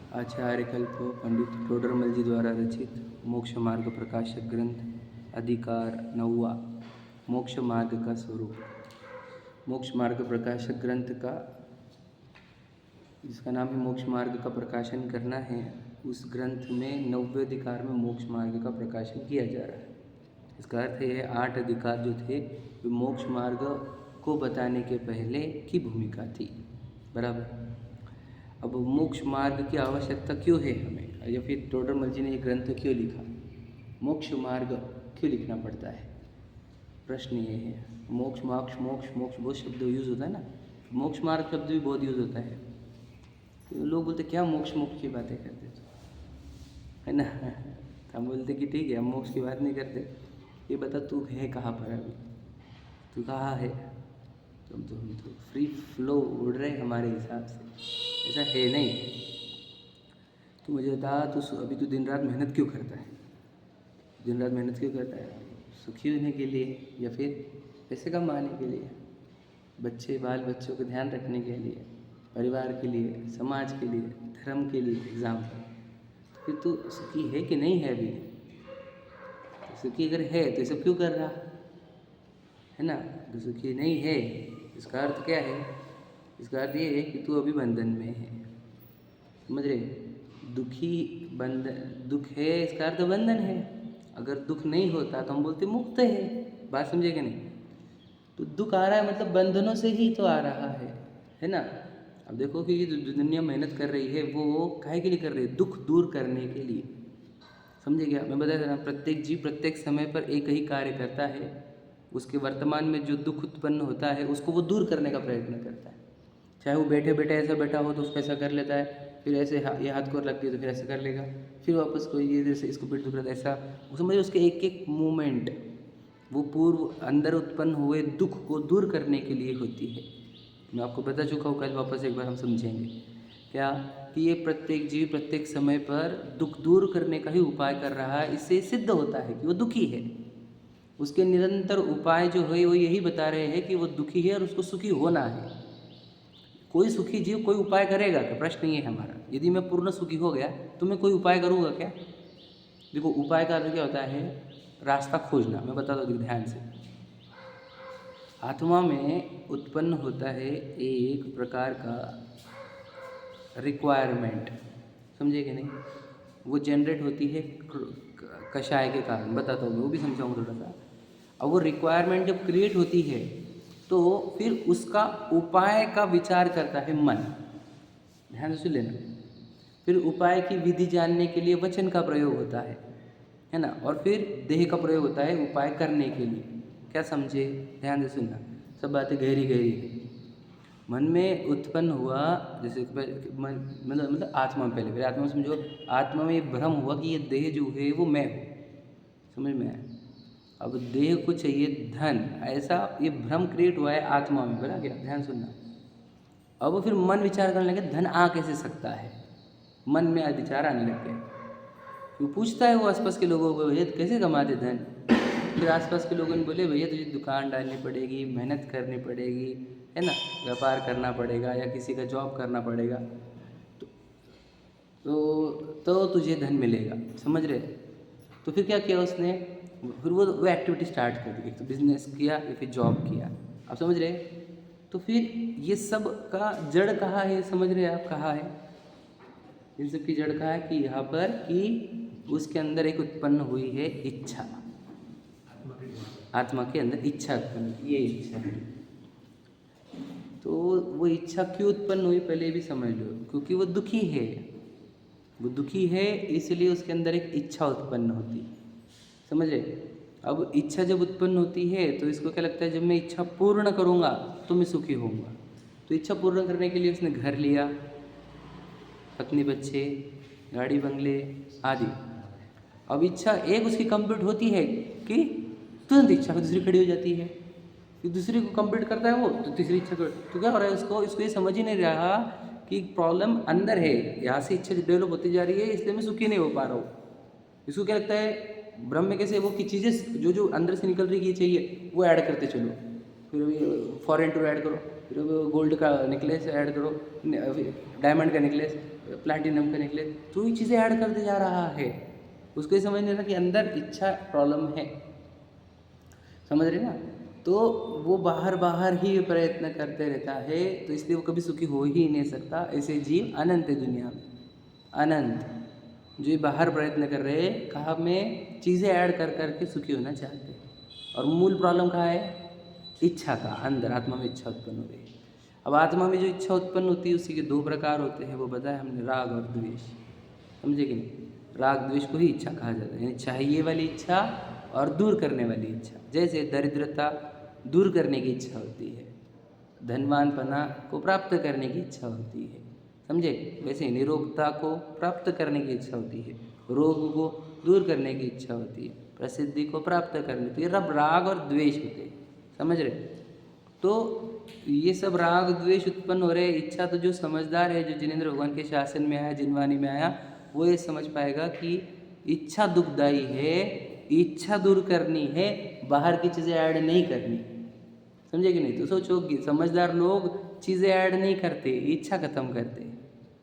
आचार्य कल्प पंडित टोडरमल जी द्वारा रचित मोक्ष मार्ग प्रकाशक ग्रंथ अधिकार 9वां मोक्ष मार्ग का स्वरूप। मोक्ष मार्ग प्रकाशक ग्रंथ का जिसका नाम है मोक्ष मार्ग का प्रकाशन करना है, उस ग्रंथ में 9वें अधिकार में मोक्ष मार्ग का प्रकाशन किया जा रहा है। इसका अर्थ है 8 अधिकार जो थे वे मोक्ष मार्ग को बताने के पहले की भूमिका थी। बराबर। अब मोक्ष मार्ग की आवश्यकता क्यों है हमें, या फिर टोडरमल जी ने ये ग्रंथ क्यों लिखा, मोक्ष मार्ग क्यों लिखना पड़ता है, प्रश्न ये है। मोक्ष मोक्ष मोक्ष मोक्ष बहुत शब्द यूज़ होता है ना, मोक्ष मार्ग शब्द भी बहुत यूज़ होता है। तो लोग बोलते क्या मोक्ष मोक्ष की बातें करते तो, है ना। हम बोलते कि ठीक है हम मोक्ष की बात नहीं करते, ये बता तू है कहाँ पर अभी, तू कहाँ है। हम तो फ्री फ्लो उड़ रहे हमारे हिसाब से, ऐसा है नहीं। तू मुझे बता, तू अभी तू दिन रात मेहनत क्यों करता है, दिन रात मेहनत क्यों करता है, सुखी होने के लिए या फिर पैसे कमाने के लिए, बच्चे बाल बच्चों का ध्यान रखने के लिए, परिवार के लिए, समाज के लिए, धर्म के लिए, एग्ज़ाम पर। फिर तू सुखी है कि नहीं है अभी, सुखी अगर है तो ये सब क्यों कर रहा है ना। तो सुखी नहीं है इसका अर्थ क्या है, इसका अर्थ ये है कि तू अभी बंधन में है, समझ रहे। दुखी बंधन, दुख है इसका अर्थ बंधन है। अगर दुख नहीं होता तो हम बोलते मुक्त है, बात समझे कि नहीं। तो दुख आ रहा है मतलब बंधनों से ही तो आ रहा है ना। अब देखो कि जो दुनिया मेहनत कर रही है वो काहे के लिए कर रही है, दुख दूर करने के लिए, समझे क्या। मैं बताया था ना, प्रत्येक जीव प्रत्येक समय पर एक ही कार्य करता है, उसके वर्तमान में जो दुख उत्पन्न होता है उसको वो दूर करने का प्रयत्न करता है। चाहे वो बैठे बैठे ऐसा बैठा हो तो उसको ऐसा कर लेता है, फिर ऐसे ये हाथ को रख दिया तो फिर ऐसा कर लेगा, फिर वापस कोई ये जैसे इसको पीठ दुख रहा था ऐसा, वो समझिए उसके एक एक मूवमेंट वो पूर्व अंदर उत्पन्न हुए दुख को दूर करने के लिए होती है। मैं आपको बता चुका हूँ, कल वापस एक बार हम समझेंगे क्या कि ये प्रत्येक जीव प्रत्येक समय पर दुख दूर करने का ही उपाय कर रहा है। इससे सिद्ध होता है कि वो दुखी है। उसके निरंतर उपाय जो है वो यही बता रहे हैं कि वो दुखी है और उसको सुखी होना है। कोई सुखी जीव कोई उपाय करेगा क्या, प्रश्न ये है हमारा। यदि मैं पूर्ण सुखी हो गया तो मैं कोई उपाय करूँगा क्या। देखो उपाय का अर्थ क्या होता है, रास्ता खोजना। मैं बता दूँ ध्यान से। आत्मा में उत्पन्न होता है एक प्रकार का रिक्वायरमेंट, समझे कि नहीं। वो जनरेट होती है कषाय के कारण, बताता हूँ वो भी समझाऊँगा थोड़ा सा। अब वो रिक्वायरमेंट जब क्रिएट होती है तो फिर उसका उपाय का विचार करता है मन, ध्यान से सुन लेना। फिर उपाय की विधि जानने के लिए वचन का प्रयोग होता है ना। और फिर देह का प्रयोग होता है उपाय करने के लिए। क्या समझे, ध्यान से सुनना, सब बातें गहरी गहरी है। मन में उत्पन्न हुआ जैसे मतलब आत्मा में, पहले आत्मा में समझो। आत्मा में ये भ्रम हुआ कि ये देह जो है वो मैं हूँ, समझ में आया। अब देह को चाहिए धन, ऐसा ये भ्रम क्रिएट हुआ है आत्मा में, बना क्या, ध्यान सुनना। अब फिर मन विचार करने लगे धन आ कैसे सकता है, मन में विचार आने लग गए। वो पूछता है वो आसपास के लोगों को, भैया कैसे कमाते धन। फिर आसपास के लोगों ने बोले भैया तुझे दुकान डालनी पड़ेगी, मेहनत करनी पड़ेगी, है ना, व्यापार करना पड़ेगा या किसी का जॉब करना पड़ेगा तो तुझे धन मिलेगा, समझ रहे। तो फिर क्या किया उसने, फिर वो एक्टिविटी स्टार्ट कर दी। एक तो बिजनेस किया या फिर जॉब किया, आप समझ रहे। तो फिर ये सब का जड़ कहाँ है, समझ रहे आप कहाँ है, इन सब की जड़ कहाँ है कि यहाँ पर कि उसके अंदर एक उत्पन्न हुई है इच्छा, आत्मा के अंदर इच्छा उत्पन्न, ये इच्छा है। तो वो इच्छा क्यों उत्पन्न हुई पहले भी समझ लो, क्योंकि वो दुखी है। वो दुखी है इसलिए उसके अंदर एक इच्छा उत्पन्न होती है, समझ रहे। अब इच्छा जब उत्पन्न होती है तो इसको क्या लगता है, जब मैं इच्छा पूर्ण करूँगा तो मैं सुखी होऊंगा। तो इच्छा पूर्ण करने के लिए उसने घर लिया, पत्नी बच्चे, गाड़ी बंगले आदि। अब इच्छा एक उसकी कंप्लीट होती है कि तुरंत इच्छा दूसरी खड़ी हो जाती है, फिर दूसरी को कंप्लीट करता है वो तो तीसरी इच्छा कर। तो क्या हो रहा है इसको ये समझ ही नहीं रहा कि प्रॉब्लम अंदर है, यहाँ से इच्छा डेवलप होती जा रही है इसलिए मैं सुखी नहीं हो पा रहा हूँ। इसको क्या लगता है ब्रह्म में कैसे वो की चीज़ें जो अंदर से निकल रही है चाहिए वो ऐड करते चलो, फिर फॉरेन टूर ऐड करो, फिर गोल्ड का नेकलेस ऐड करो, डायमंड का नेकलेस, प्लैटिनम करने के लिए, तो ही चीज़ें ऐड करते जा रहा है। उसको ये समझ नहीं रहा कि अंदर इच्छा प्रॉब्लम है, समझ रहे ना। तो वो बाहर बाहर ही प्रयत्न करते रहता है, तो इसलिए वो कभी सुखी हो ही नहीं सकता। ऐसे जीव अनंत है दुनिया में, अनंत जो ये बाहर प्रयत्न कर रहे हैं, कहाँ में चीज़ें ऐड कर करके सुखी होना चाहते हैं। और मूल प्रॉब्लम कहाँ है? इच्छा का, अंदर आत्मा में इच्छा उत्पन्न हो रही है। अब आत्मा में जो इच्छा उत्पन्न होती है उसी के दो प्रकार होते हैं, वो बताया हमने, राग और द्वेष, समझे कि नहीं। राग द्वेष को ही इच्छा कहा जाता है, यानी चाहिए वाली इच्छा और दूर करने वाली इच्छा। जैसे दरिद्रता दूर करने की इच्छा होती है, धनवानपना को प्राप्त करने की इच्छा होती है, समझे। वैसे निरोगता को प्राप्त करने की इच्छा होती है, रोग को दूर करने की इच्छा होती है, प्रसिद्धि को प्राप्त करने, तो ये सब राग और द्वेष होते हैं, समझ रहे। तो ये सब राग द्वेष उत्पन्न हो रहे। इच्छा तो जो समझदार है, जो जिनेंद्र भगवान के शासन में आया, जिनवाणी में आया, वो ये समझ पाएगा कि इच्छा दुखदाई है, इच्छा दूर करनी है, बाहर की चीज़ें ऐड नहीं करनी, समझे कि नहीं। तो सोचो कि समझदार लोग चीज़ें ऐड नहीं करते, इच्छा खत्म करते,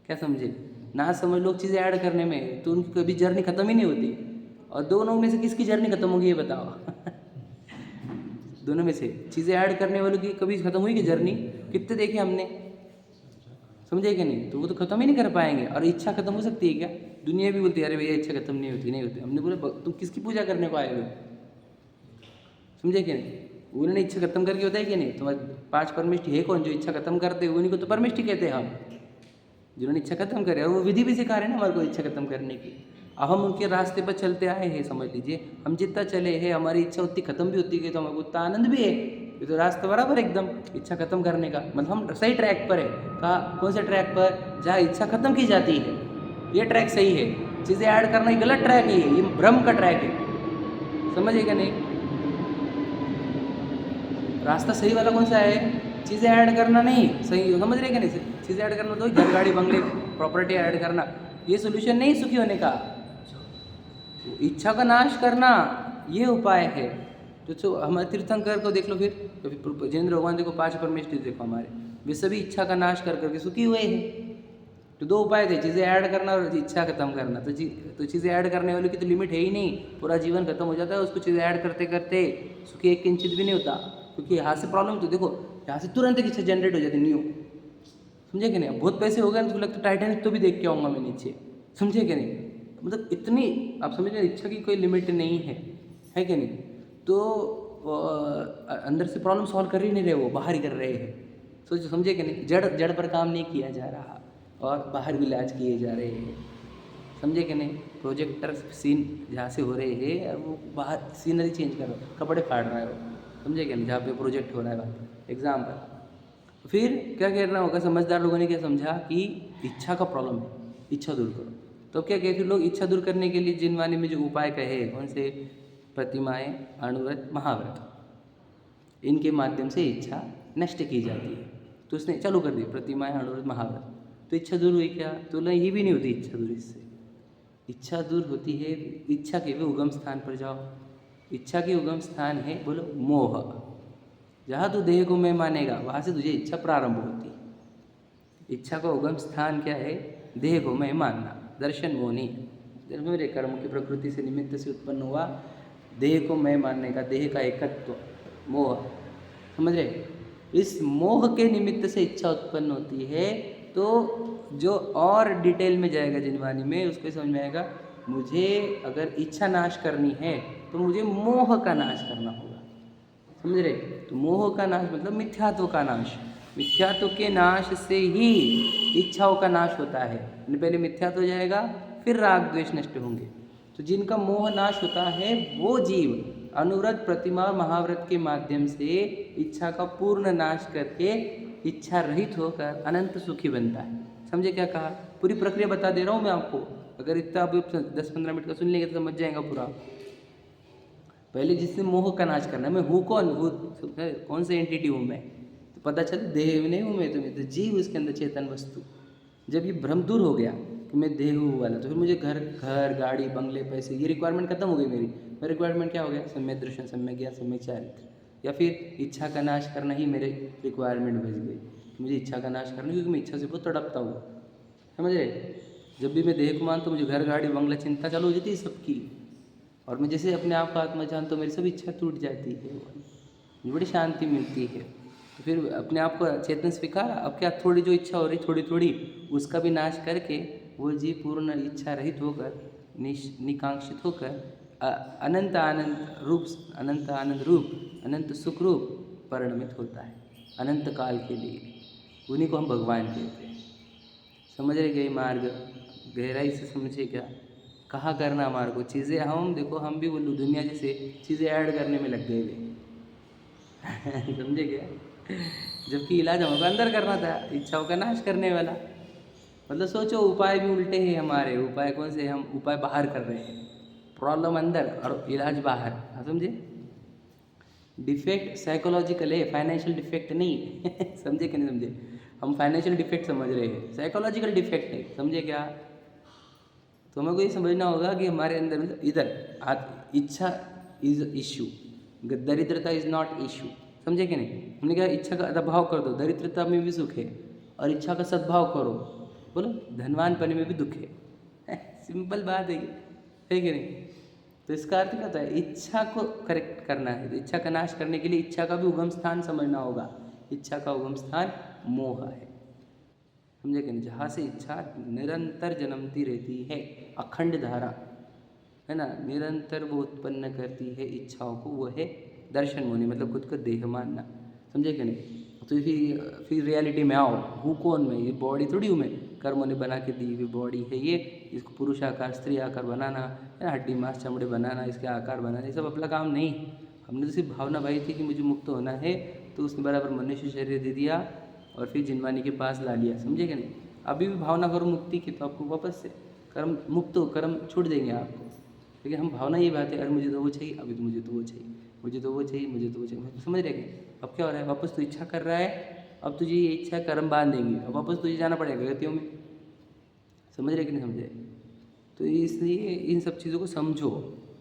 क्या समझे। ना समझ लोग चीज़ें ऐड करने में, तो उनकी कभी जर्नी खत्म ही नहीं होती। और दोनों में से किसकी जर्नी खत्म होगी ये बताओ। दोनों में से चीज़ें ऐड करने वालों की कभी खत्म हुई कि जर्नी, कितने देखे हमने, समझे कि नहीं। तो वो तो खत्म ही नहीं कर पाएंगे। और इच्छा खत्म हो सकती है क्या? दुनिया भी बोलती है अरे भैया इच्छा खत्म नहीं होती, नहीं होती। हमने बोला तुम किसकी पूजा करने को आए हो, समझे कि नहीं। उन्होंने इच्छा खत्म करके होता है कि नहीं। तुम्हारे 5 परमिष्टि है कौन जो इच्छा खत्म करते हैं, उन्हीं को तो परमिष्टि कहते हैं हम, जिन्होंने इच्छा खत्म करे। और वो विधि भी सिखा रहे हैं ना हमारे को इच्छा खत्म करने की। अब हम उनके रास्ते पर चलते आए हैं, समझ लीजिए। हम जितना चले हैं, हमारी इच्छा उतनी खत्म भी होती गई, तो हमको उतना आनंद भी है। ये तो रास्ता बराबर एकदम इच्छा खत्म करने का, मतलब हम सही ट्रैक पर है। कहा कौन से ट्रैक पर? जहाँ इच्छा खत्म की जाती है, ये ट्रैक सही है। चीज़ें ऐड करना ये गलत ट्रैक है, ये भ्रम का ट्रैक है, समझिएगा नहीं। रास्ता सही वाला कौन सा है? चीज़ें ऐड करना नहीं, सही समझ रहे क्या नहीं। चीज़ें ऐड करना तो घर गाड़ी बंगले प्रॉपर्टी ऐड करना, ये सोल्यूशन नहीं सुखी होने का। इच्छा का नाश करना ये उपाय है। तो हमारे तीर्थंकर को देख लो, फिर जिनेंद्र भगवान देखो, 5 परमेष्टि देखो हमारे, वे सभी इच्छा का नाश कर करके सुखी हुए हैं। तो 2 उपाय थे, चीज़ें ऐड करना और इच्छा खत्म करना। तो चीज़ें ऐड करने वालों की तो लिमिट है ही नहीं, पूरा जीवन खत्म हो जाता है उसको चीज़ें ऐड करते करते, सुखी एक किंचित भी नहीं होता। क्योंकि यहाँ से प्रॉब्लम तो देखो, यहाँ से तुरंत एक इच्छा जनरेट हो जाती न्यू, समझे कि नहीं। बहुत पैसे हो गए तो लगता है टाइटैनिक तो भी देख के आऊँगा मैं नीचे, समझे कि नहीं। मतलब इतनी आप समझ रहे, इच्छा की कोई लिमिट नहीं है कि नहीं। तो अंदर से प्रॉब्लम सॉल्व कर ही नहीं रहे, वो बाहर ही कर रहे हैं। सोचो, समझे कि नहीं। जड़ पर काम नहीं किया जा रहा और बाहर भी इलाज किए जा रहे हैं, समझे कि नहीं। प्रोजेक्टर सीन जहाँ से हो रहे हैं और वो बाहर सीनरी चेंज कर रहा है, कपड़े फाड़ रहा है वो, समझे कि नहीं, जहाँ पे प्रोजेक्ट हो रहा है बात एग्जाम्पल। फिर क्या करना होगा, समझदार लोगों ने क्या समझा कि इच्छा का प्रॉब्लम है, इच्छा दूर करो। तो क्या कहे फिर लोग, इच्छा दूर करने के लिए जिनवाणी में जो उपाय कहे, कौन से? प्रतिमाएँ, अणुव्रत, महाव्रत, इनके माध्यम से इच्छा नष्ट की जाती है। तो उसने चालू कर दी प्रतिमाएँ, अणुव्रत, महाव्रत। तो इच्छा दूर हुई क्या? तो नहीं, ये भी नहीं होती इच्छा दूर इससे। इच्छा दूर होती है, इच्छा के भी उगम स्थान पर जाओ। इच्छा के उगम स्थान है, बोलो, मोह। जहाँ तू देह को मैं मानेगा, वहाँ से तुझे इच्छा प्रारंभ होती है। इच्छा का उगम स्थान क्या है? देह को मैं मानना, दर्शन मोह नहीं। मेरे कर्म की प्रकृति से निमित्त से उत्पन्न हुआ देह को मैं मानने का, देह का एकत्व, मोह, समझ रहे। इस मोह के निमित्त से इच्छा उत्पन्न होती है। तो जो और डिटेल में जाएगा जिनवाणी में, उसको समझ में आएगा, मुझे अगर इच्छा नाश करनी है तो मुझे मोह का नाश करना होगा, समझ रहे। तो मोह का नाश मतलब मिथ्यात्व का नाश। मिथ्यात्व के नाश से ही इच्छाओं का नाश होता है। पहले मिथ्यात्व हो जाएगा, फिर राग द्वेष नष्ट होंगे। तो जिनका मोह नाश होता है वो जीव अनुव्रत, प्रतिमा, महाव्रत के माध्यम से इच्छा का पूर्ण नाश करके इच्छा रहित होकर अनंत सुखी बनता है। समझे क्या कहा? पूरी प्रक्रिया बता दे रहा हूँ मैं आपको। अगर इतना आप 10-15 मिनट का सुन लेंगे तो समझ जाएगा पूरा। पहले जिसने मोह का नाश करना है, मैं हूँ कौन, वो कौन से एंटिटी हूँ मैं, तो पता चले देह नहीं हूँ मैं, तो जीव उसके अंदर चेतन वस्तु। जब ये भ्रम दूर हो गया कि मैं देह हूँ वाला, तो फिर मुझे घर गाड़ी बंगले पैसे ये रिक्वायरमेंट खत्म हो गई मेरी रिक्वायरमेंट क्या हो गया? सम्यक दर्शन, सम्यक ज्ञान, सम्यक चारित्र। या फिर इच्छा का नाश करना ही मेरे रिक्वायरमेंट बच गई। मुझे इच्छा का नाश करना, क्योंकि मैं इच्छा से बहुत तड़पता हूँ, समझ रहे? जब भी मैं देह को मानता हूँ मुझे घर गाड़ी बंगला चिंता चालू हो जाती है सबकी, और मैं जैसे अपने आप को आत्मा जानता हूँ मेरी सब इच्छा टूट जाती है, मुझे बड़ी शांति मिलती है। तो फिर अपने आप को चेतन स्वीकार, अब क्या थोड़ी जो इच्छा हो रही थोड़ी थोड़ी उसका भी नाश करके वो जीव पूर्ण इच्छा रहित होकर निकांक्षित होकर अनंत आनंद रूप अनंत सुख रूप परिणमित होता है अनंत काल के लिए। उन्हीं को हम भगवान कहते हैं। समझ रहे गए मार्ग, गहराई से समझे क्या कहाँ करना हमारे को चीज़ें। हम देखो हम भी बोलूँ दुनिया जैसे चीज़ें ऐड करने में लग गए थे समझे क्या, जबकि इलाज हमको अंदर करना था, इच्छाओं का नाश करने वाला। मतलब सोचो उपाय भी उल्टे हैं हमारे। उपाय कौन से? हम उपाय बाहर कर रहे हैं, प्रॉब्लम अंदर और इलाज बाहर। हाँ समझे? डिफेक्ट साइकोलॉजिकल है, फाइनेंशियल डिफेक्ट नहीं समझे कि नहीं समझे? हम फाइनेंशियल डिफेक्ट समझ रहे हैं, साइकोलॉजिकल डिफेक्ट है, समझे क्या? तो हमें को ये समझना होगा कि हमारे अंदर मतलब इधर इच्छा इज इश्यू, दरिद्रता इज नॉट इश्यू, समझे कि नहीं? हमने कहा इच्छा का अभाव कर दो, दरिद्रता में भी सुख है, और इच्छा का सद्भाव करो, बोलो धनवान पने में भी दुख है सिंपल बात है कि नहीं? तो इसका अर्थ क्या होता है? इच्छा को करेक्ट करना है, तो इच्छा का नाश करने के लिए इच्छा का भी उगम स्थान समझना होगा। इच्छा का उगम स्थान मोह है, समझे कि नहीं? जहाँ से इच्छा निरंतर जन्मती रहती है, अखंड धारा है ना, निरंतर वो उत्पन्न करती है इच्छाओं को, वो है दर्शन मुनि, मतलब खुद को देह मानना, समझे कि नहीं? तो फिर रियलिटी में आओ, हूँ कौन मैं? ये बॉडी थोड़ी हूँ मैं, कर्मों ने बना के दी हुई बॉडी है ये, इसको पुरुष आकार स्त्री आकार बनाना है, हड्डी मांस चमड़े बनाना, इसके आकार बनाना, ये सब अपना काम नहीं। हमने तो सिर्फ भावना भाई थी कि मुझे मुक्त होना है, तो उसने बराबर मनुष्य शरीर दे दिया और फिर जिनवानी के पास ला लिया, समझे कि नहीं? अभी भी भावना करो मुक्ति की, तो आपको वापस से कर्म मुक्त हो, कर्म छोड़ देंगे आपको। लेकिन हम भावना ये बात है, अरे मुझे तो वो चाहिए, अभी तो मुझे तो वो चाहिए, मुझे तो वो चाहिए, मुझे तो वो चाहिए, समझ रहे क्या? अब क्या हो रहा है? वापस तो इच्छा कर रहा है, अब तुझे ये इच्छा कर्म बांध देंगी, अब वापस तुझे जाना पड़ेगा गतियों में, समझ रहे कि नहीं समझे? तो इसलिए इन सब चीज़ों को समझो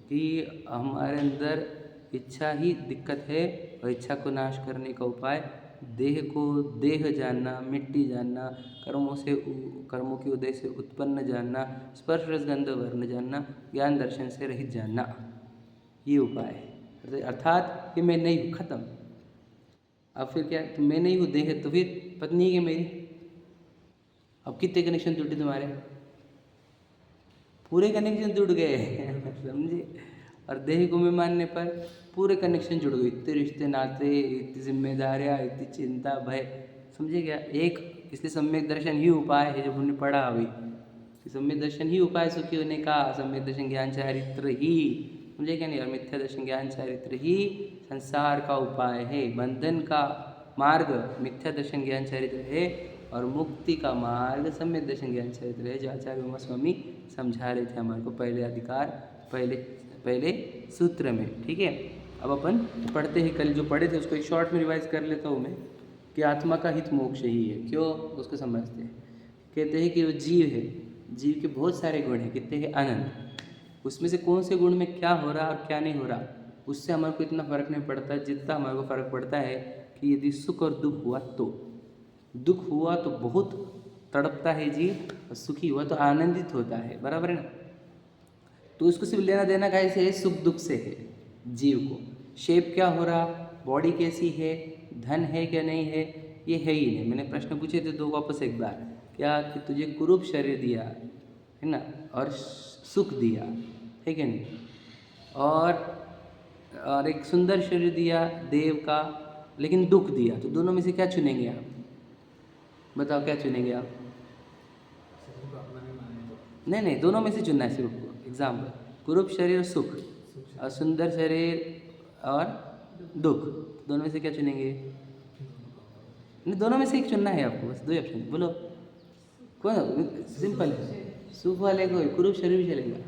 कि हमारे अंदर इच्छा ही दिक्कत है, और इच्छा को नाश करने का उपाय देह को देह जानना, मिट्टी जानना, कर्मों के उदय से उत्पन्न जानना, स्पर्श रस गंध वर्ण जानना, ज्ञान दर्शन से रहित जानना, ये उपाय है। अर्थात कि मैं नहीं हूँ, खत्म। अब फिर क्या? तो मैं नहीं हूँ देह, तो फिर पत्नी है मेरी, अब कितने कनेक्शन टूटे तुम्हारे? पूरे कनेक्शन जुड़ गए समझे? और देह को मैं मानने पर पूरे कनेक्शन जुड़ गए, इतने रिश्ते नाते, इतनी जिम्मेदारियाँ, इतनी चिंता भय, समझे क्या? एक इसलिए सम्यक दर्शन ही उपाय है, जब हमने पढ़ा अभी कि सम्यक दर्शन ही उपाय सुखी होने का, सम्यक दर्शन ज्ञान चारित्र ही, समझे क्या नहीं? और मिथ्या दर्शन ज्ञान चारित्र ही संसार का उपाय है। बंधन का मार्ग मिथ्या दर्शन ज्ञान चारित्र है, और मुक्ति का मार्ग सम्यक दर्शन ज्ञान चारित्र है, जो आचार्य उमा स्वामी समझा रहे थे हमारे को पहले अधिकार, पहले सूत्र में। ठीक है, अब अपन पढ़ते हैं, कल जो पढ़े थे उसको एक शॉर्ट में रिवाइज कर लेता हूँ मैं, कि आत्मा का हित मोक्ष ही है। क्यों उसको समझते हैं? कहते हैं कि वो जीव है, जीव के बहुत सारे गुण हैं, कितने हैं? अनंत। उसमें से कौन से गुण में क्या हो रहा और क्या नहीं हो रहा, उससे हमारे को इतना फ़र्क नहीं पड़ता, जितना हमारे को फ़र्क पड़ता है कि यदि सुख और दुख हुआ तो, दुख हुआ तो बहुत तड़पता है जीव, और सुखी हुआ तो आनंदित होता है, बराबर है ना? तो उसको सिर्फ लेना देना कैसे है? सुख दुख से है जीव को। शेप क्या हो रहा, बॉडी कैसी है, धन है क्या नहीं है, ये है ही नहीं। मैंने प्रश्न पूछे थे दो, वापस एक बार, क्या कि तुझे कुरूप शरीर दिया है ना, और सुख दिया है कि नहीं, और एक सुंदर शरीर दिया देव का, लेकिन दुख दिया, तो दोनों में से क्या चुनेंगे आप? बताओ क्या चुनेंगे आप? नहीं, दोनों में से चुनना है सिर्फ। एग्जाम्पल, कुरूप शरीर और सुख, और सुंदर शरीर और दुख, दोनों में से क्या चुनेंगे? नहीं, दोनों में से एक चुनना है आपको, बस दो ऑप्शन, बोलो कौन? सिंपल है, सुख वाले को कुरूप शरीर भी चलेगा।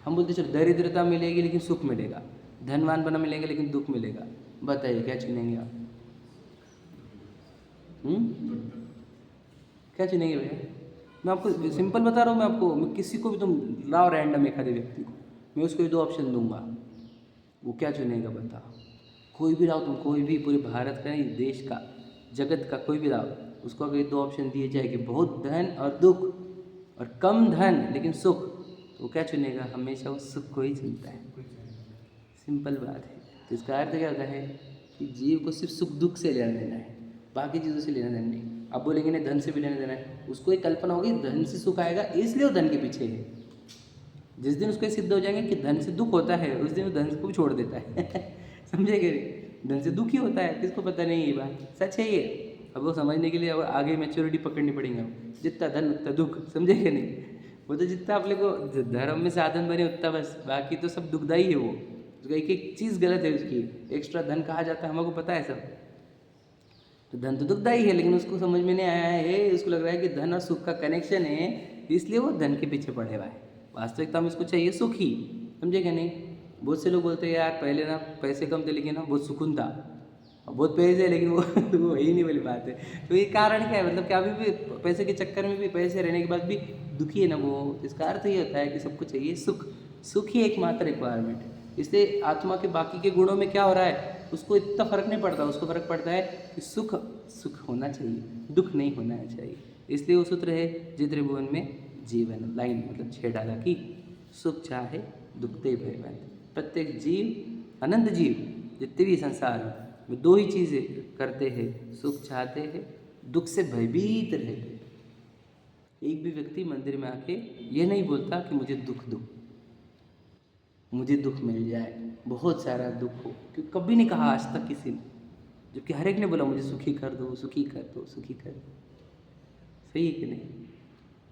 हम बोलते चलो दरिद्रता मिलेगी लेकिन सुख मिलेगा, धनवान बना मिलेगा लेकिन दुख मिलेगा, बताइए क्या चुनेंगे आप? क्या चुनेंगे भैया? मैं आपको सिंपल बता रहा हूँ, मैं किसी को भी तुम लाओ रैंडम एक आधे व्यक्ति को, मैं उसको भी दो ऑप्शन दूंगा, वो क्या चुनेगा बताओ? कोई भी लाओ तुम, कोई भी, पूरे भारत का नहीं, देश का, जगत का कोई भी लाओ, उसको अगर 2 ऑप्शन दिए जाए कि बहुत धन और दुख और कम धन लेकिन सुख, तो वो क्या चुनेगा? हमेशा वो सुख को ही चुनता है। सिंपल बात है। तो इसका अर्थ क्या होता है कि जीव को सिर्फ सुख दुख से लेना देना है, बाकी चीज़ों से लेना देना नहीं। आप बोलेंगे नहीं धन से भी लेना देना है, उसको एक कल्पना होगी धन से सुख आएगा इसलिए वो धन के पीछे है। जिस दिन उसको सिद्ध हो जाएंगे कि धन से दुख होता है, उस दिन वो धन को भी छोड़ देता है समझे कि धन से दुख ही होता है, किसको पता नहीं ये बात सच है ये। अब वो समझने के लिए अब आगे मैच्योरिटी पकड़नी पड़ेगी। जितना धन उतना दुख, समझे कि नहीं? वो तो जितना आप लोग को धर्म में साधन बने उतना बस, बाकी तो सब दुखदाई है। वो एक एक चीज़ गलत है उसकी, एक्स्ट्रा धन कहा जाता है, हमको पता है सब। तो धन तो दुखदाई है, लेकिन उसको समझ में नहीं आया है, उसको लग रहा है कि धन और सुख का कनेक्शन है, इसलिए वो धन के पीछे पड़े हुआ है। वास्तविकता में उसको चाहिए सुख ही, समझे क्या नहीं? बहुत से लोग बोलते हैं यार पहले ना पैसे कम थे लेकिन ना बहुत सुकून था, और बहुत पैसे लेकिन वो वो ही नहीं वाली बात है। तो ये कारण क्या है? मतलब कि अभी भी पैसे के चक्कर में भी, पैसे रहने के बाद भी दुखी है ना वो। इसका अर्थ ये होता है कि सबको चाहिए सुख, सुख ही एकमात्र रिक्वायरमेंट है। इसलिए आत्मा के बाकी के गुणों में क्या हो रहा है उसको इतना फर्क नहीं पड़ता, उसको फर्क पड़ता है कि सुख सुख होना चाहिए, दुख नहीं होना चाहिए। इसलिए वो सूत्र है जे त्रिभुवन में जीवन, लाइन मतलब 6 डाला कि सुख चाहे दुख ते भयवंत। प्रत्येक जीव, अनंत जीव जितने भी संसार में 2 ही चीज़ें करते हैं, सुख चाहते हैं, दुख से भयभीत रहते हैं। एक भी व्यक्ति मंदिर में आके ये नहीं बोलता कि मुझे दुख दो, मुझे दुख मिल जाए, बहुत सारा दुख हो, क्योंकि कभी नहीं कहा आज तक किसी ने। जबकि हर एक ने बोला मुझे सुखी कर दो, सुखी कर दो, सुखी कर दो। सही है कि नहीं?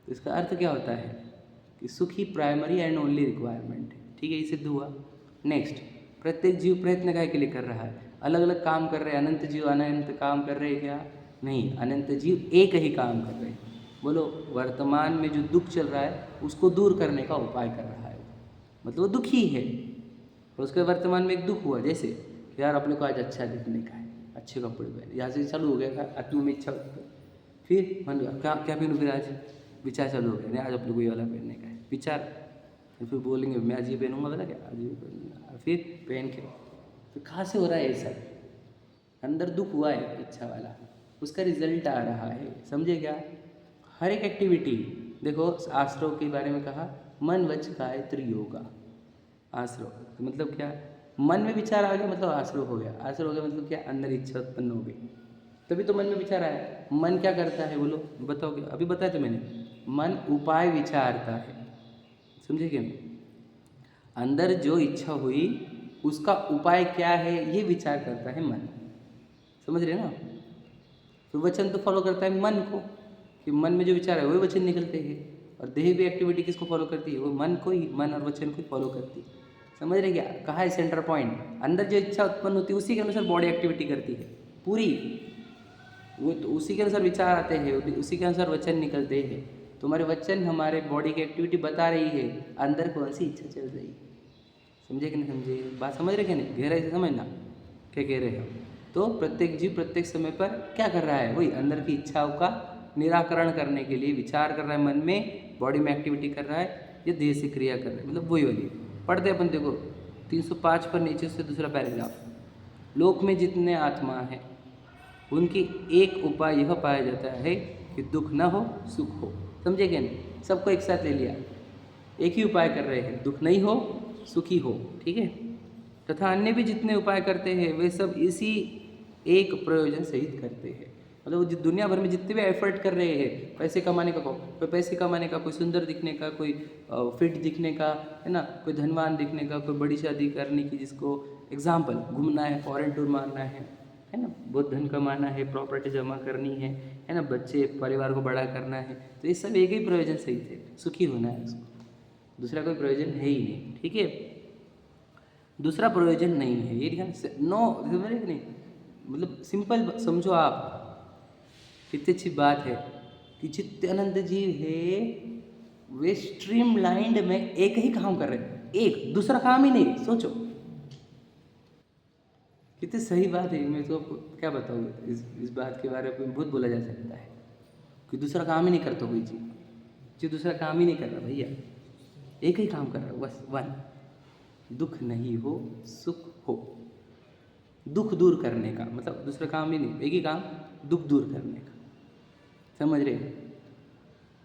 तो इसका अर्थ क्या होता है कि सुख ही प्राइमरी एंड ओनली रिक्वायरमेंट है। ठीक है, ये सिद्ध हुआ। नेक्स्ट, प्रत्येक जीव प्रयत्न काय के लिए कर रहा है? अलग अलग काम कर रहे हैं। अनंत जीव अनंत काम कर रहे हैं क्या? नहीं, अनंत जीव एक ही काम कर रहे हैं। बोलो, वर्तमान में जो दुख चल रहा है उसको दूर करने का उपाय कर रहा है, मतलब वो दुखी है। और उसके वर्तमान में एक दुख हुआ, जैसे कि यार अपने को आज अच्छा दिखने का है, अच्छे कपड़े पहने, यहाँ से चालू हो गया था आत्मा में इच्छा, फिर मन क्या क्या पहनूँ, फिर आज विचार चालू हो गया, नहीं आज अपने को ये वाला पहनने का है, विचार। फिर बोलेंगे मैं आज ये पहनूंगा, बोला क्या आज ये पहनूंगा, फिर पहन के फिर कहाँ से हो रहा है ये सब? अंदर दुख हुआ है इच्छा वाला, उसका रिजल्ट आ रहा है। समझे क्या? हर एक एक्टिविटी देखो, आश्रव के बारे में कहा मन वच काय त्रियोगा। आश्रव तो मतलब क्या? मन में विचार आ गया मतलब आश्रव हो गया। आश्रव हो गया मतलब क्या? अंदर इच्छा उत्पन्न हो गई, तभी तो मन में विचार आया। मन क्या करता है बोलो, बताओगे? अभी बताया तो मैंने, मन उपाय विचारता है। समझे क्या? अंदर जो इच्छा हुई उसका उपाय क्या है ये विचार करता है मन। समझ रहे ना? तो वचन तो फॉलो करता है मन को, कि मन में जो विचार है वही वचन निकलते हैं। और देह भी एक्टिविटी किसको फॉलो करती है? वो मन को ही, मन और वचन को ही फॉलो करती है। समझ रहे क्या? कहाँ है सेंटर पॉइंट? अंदर जो इच्छा उत्पन्न होती है उसी के अनुसार बॉडी एक्टिविटी करती है पूरी। वो तो उसी के अनुसार विचार आते हैं, उसी के अनुसार वचन निकलते हैं। तुम्हारे वचन हमारे बॉडी की एक्टिविटी बता रही है अंदर कौन सी इच्छा चल रही है। समझे कि नहीं समझे? बात समझ रहे क्या? नहीं, गहराई से समझना क्या कह रहे हो। तो प्रत्येक जीव प्रत्येक समय पर क्या कर रहा है? वही अंदर की इच्छाओं का निराकरण करने के लिए विचार कर रहा है, मन में बॉडी में एक्टिविटी कर रहा है, या देह से क्रिया कर रहा है, मतलब वही वाली। पढ़ते अपन देखो 305 पर नीचे से दूसरा पैराग्राफ, लोक में जितने आत्मा है उनकी एक उपाय यह पाया जाता है कि दुख न हो सुख हो। समझे क्या नहीं? सबको एक साथ ले लिया, एक ही उपाय कर रहे हैं, दुख नहीं हो सुखी हो। ठीक है, तथा अन्य भी जितने उपाय करते हैं वे सब इसी एक प्रयोजन सहित करते हैं। मतलब दुनिया भर में जितने भी एफर्ट कर रहे हैं पैसे कमाने का, कोई पैसे कमाने का, कोई सुंदर दिखने का, कोई फिट दिखने का, है ना, कोई धनवान दिखने का, कोई बड़ी शादी करने की, जिसको एग्जाम्पल घूमना है, फॉरेन टूर मारना है ना, बहुत धन कमाना है, प्रॉपर्टी जमा करनी है ना, बच्चे परिवार को बड़ा करना है, तो ये सब एक ही प्रयोजन सहित है, सुखी होना है उसको, दूसरा कोई प्रयोजन है ही नहीं। ठीक है, दूसरा प्रयोजन नहीं है, ये ध्यान से नो नहीं, मतलब सिंपल समझो आप, कितनी अच्छी बात है कि जितने अनंत जीव है वे स्ट्रीमलाइंड में एक ही काम कर रहे हैं, एक दूसरा काम ही नहीं। सोचो कितनी सही बात है। मैं तो क्या बताऊँ, इस बात के बारे में बहुत बोला जा सकता है कि दूसरा काम ही नहीं करता कोई चीज़, जो दूसरा काम ही नहीं कर रहा भैया, एक ही काम कर रहा है बस, वन, दुख नहीं हो सुख हो। दुख दूर करने का मतलब दूसरा काम ही नहीं, एक ही काम, दुख दूर करने का। समझ रहे हैं?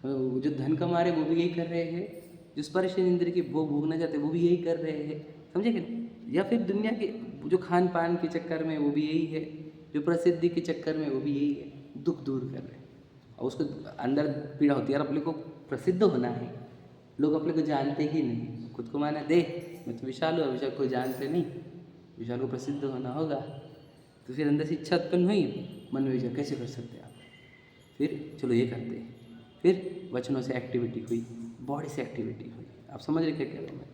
जो धन कमा रहे वो भी यही कर रहे हैं, जो स्पर्श इंद्र की वो भोगना चाहते वो भी यही कर रहे हैं, समझे कि नहीं? या फिर दुनिया के जो खान पान के चक्कर में वो भी यही है, जो प्रसिद्धि के चक्कर में वो भी यही है, दुख दूर कर रहे हैं। और उसको अंदर पीड़ा होती है, यार अपने को प्रसिद्ध होना है, लोग अपने को जानते ही नहीं, खुद को माना दे मैं तो विशाल हूँ, विशाल को जानते नहीं, विशाल को प्रसिद्ध होना होगा। तो फिर अंदर से इच्छा उत्पन्न हुई, मन में विचार कैसे कर सकते हैं आप, फिर चलो ये करते हैं, फिर वचनों से एक्टिविटी हुई, बॉडी से एक्टिविटी हुई। आप समझ रहे क्या कह रहा हूँ मैं?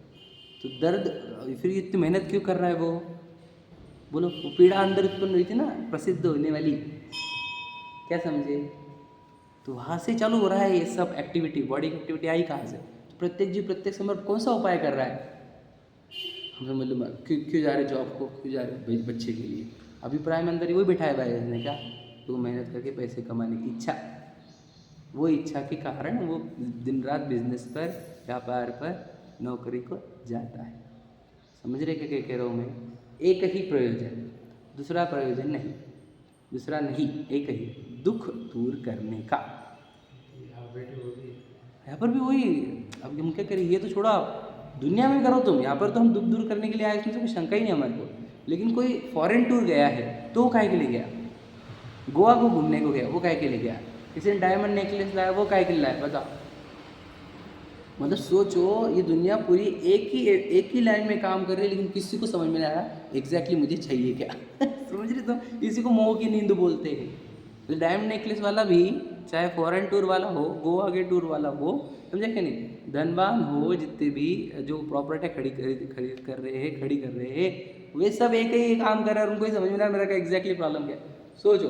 तो दर्द, फिर इतनी मेहनत क्यों कर रहा है वो, बोलो? वो पीड़ा अंदर उत्पन्न हुई थी ना प्रसिद्ध होने वाली, क्या समझे? तो वहाँ से चालू हो रहा है ये सब एक्टिविटी, बॉडी की एक्टिविटी आई कहाँ से? तो प्रत्येक जीव प्रत्येक समय कौन सा उपाय कर रहा है? हमें मतलब क्यों जा रहे जॉब को, क्यों जा रहे बच्चे के लिए, अभिप्राय में अंदर ही वही बिठाया भाई ने क्या, तो मेहनत करके पैसे कमाने की इच्छा, वो इच्छा के कारण वो दिन रात बिजनेस पर, व्यापार पर, नौकरी को जाता है। समझ रहे क्या कह रहा हूँ मैं? एक ही प्रयोजन, दूसरा प्रयोजन नहीं, दूसरा नहीं, एक ही, दुख दूर करने का। यहाँ पर भी वही, अब हम क्या करें, ये तो छोड़ो आप, दुनिया में करो तुम, यहाँ पर तो हम दुख दूर करने के लिए आए, इसमें तो कोई शंका ही नहीं हमारे को। लेकिन कोई फॉरेन टूर गया है तो वो काहे के लिए गया, गोवा को घूमने को गया, वो काहे के लिए गया, किसी ने डायमंड नेकलेस लाया, वो काहे के लिए लाया, बताओ? मतलब सोचो, ये दुनिया पूरी एक ही लाइन में काम कर रही है, लेकिन किसी को समझ में नहीं आ रहा एग्जैक्टली मुझे चाहिए क्या। समझ रहे? तो इसी को मोह की नींद बोलते हैं। तो डायमंड नेकलेस वाला भी, चाहे फॉरेन टूर वाला हो, गोवा के टूर वाला हो, समझे क्या नहीं, धनवान हो, जितने भी जो प्रॉपर्टी खरीद कर रहे हैं, खड़ी कर रहे हैं, वे सब एक ही काम कर रहे हैं, और उनको ही समझ में नहीं आ रहा मेरा एग्जैक्टली प्रॉब्लम क्या है। सोचो,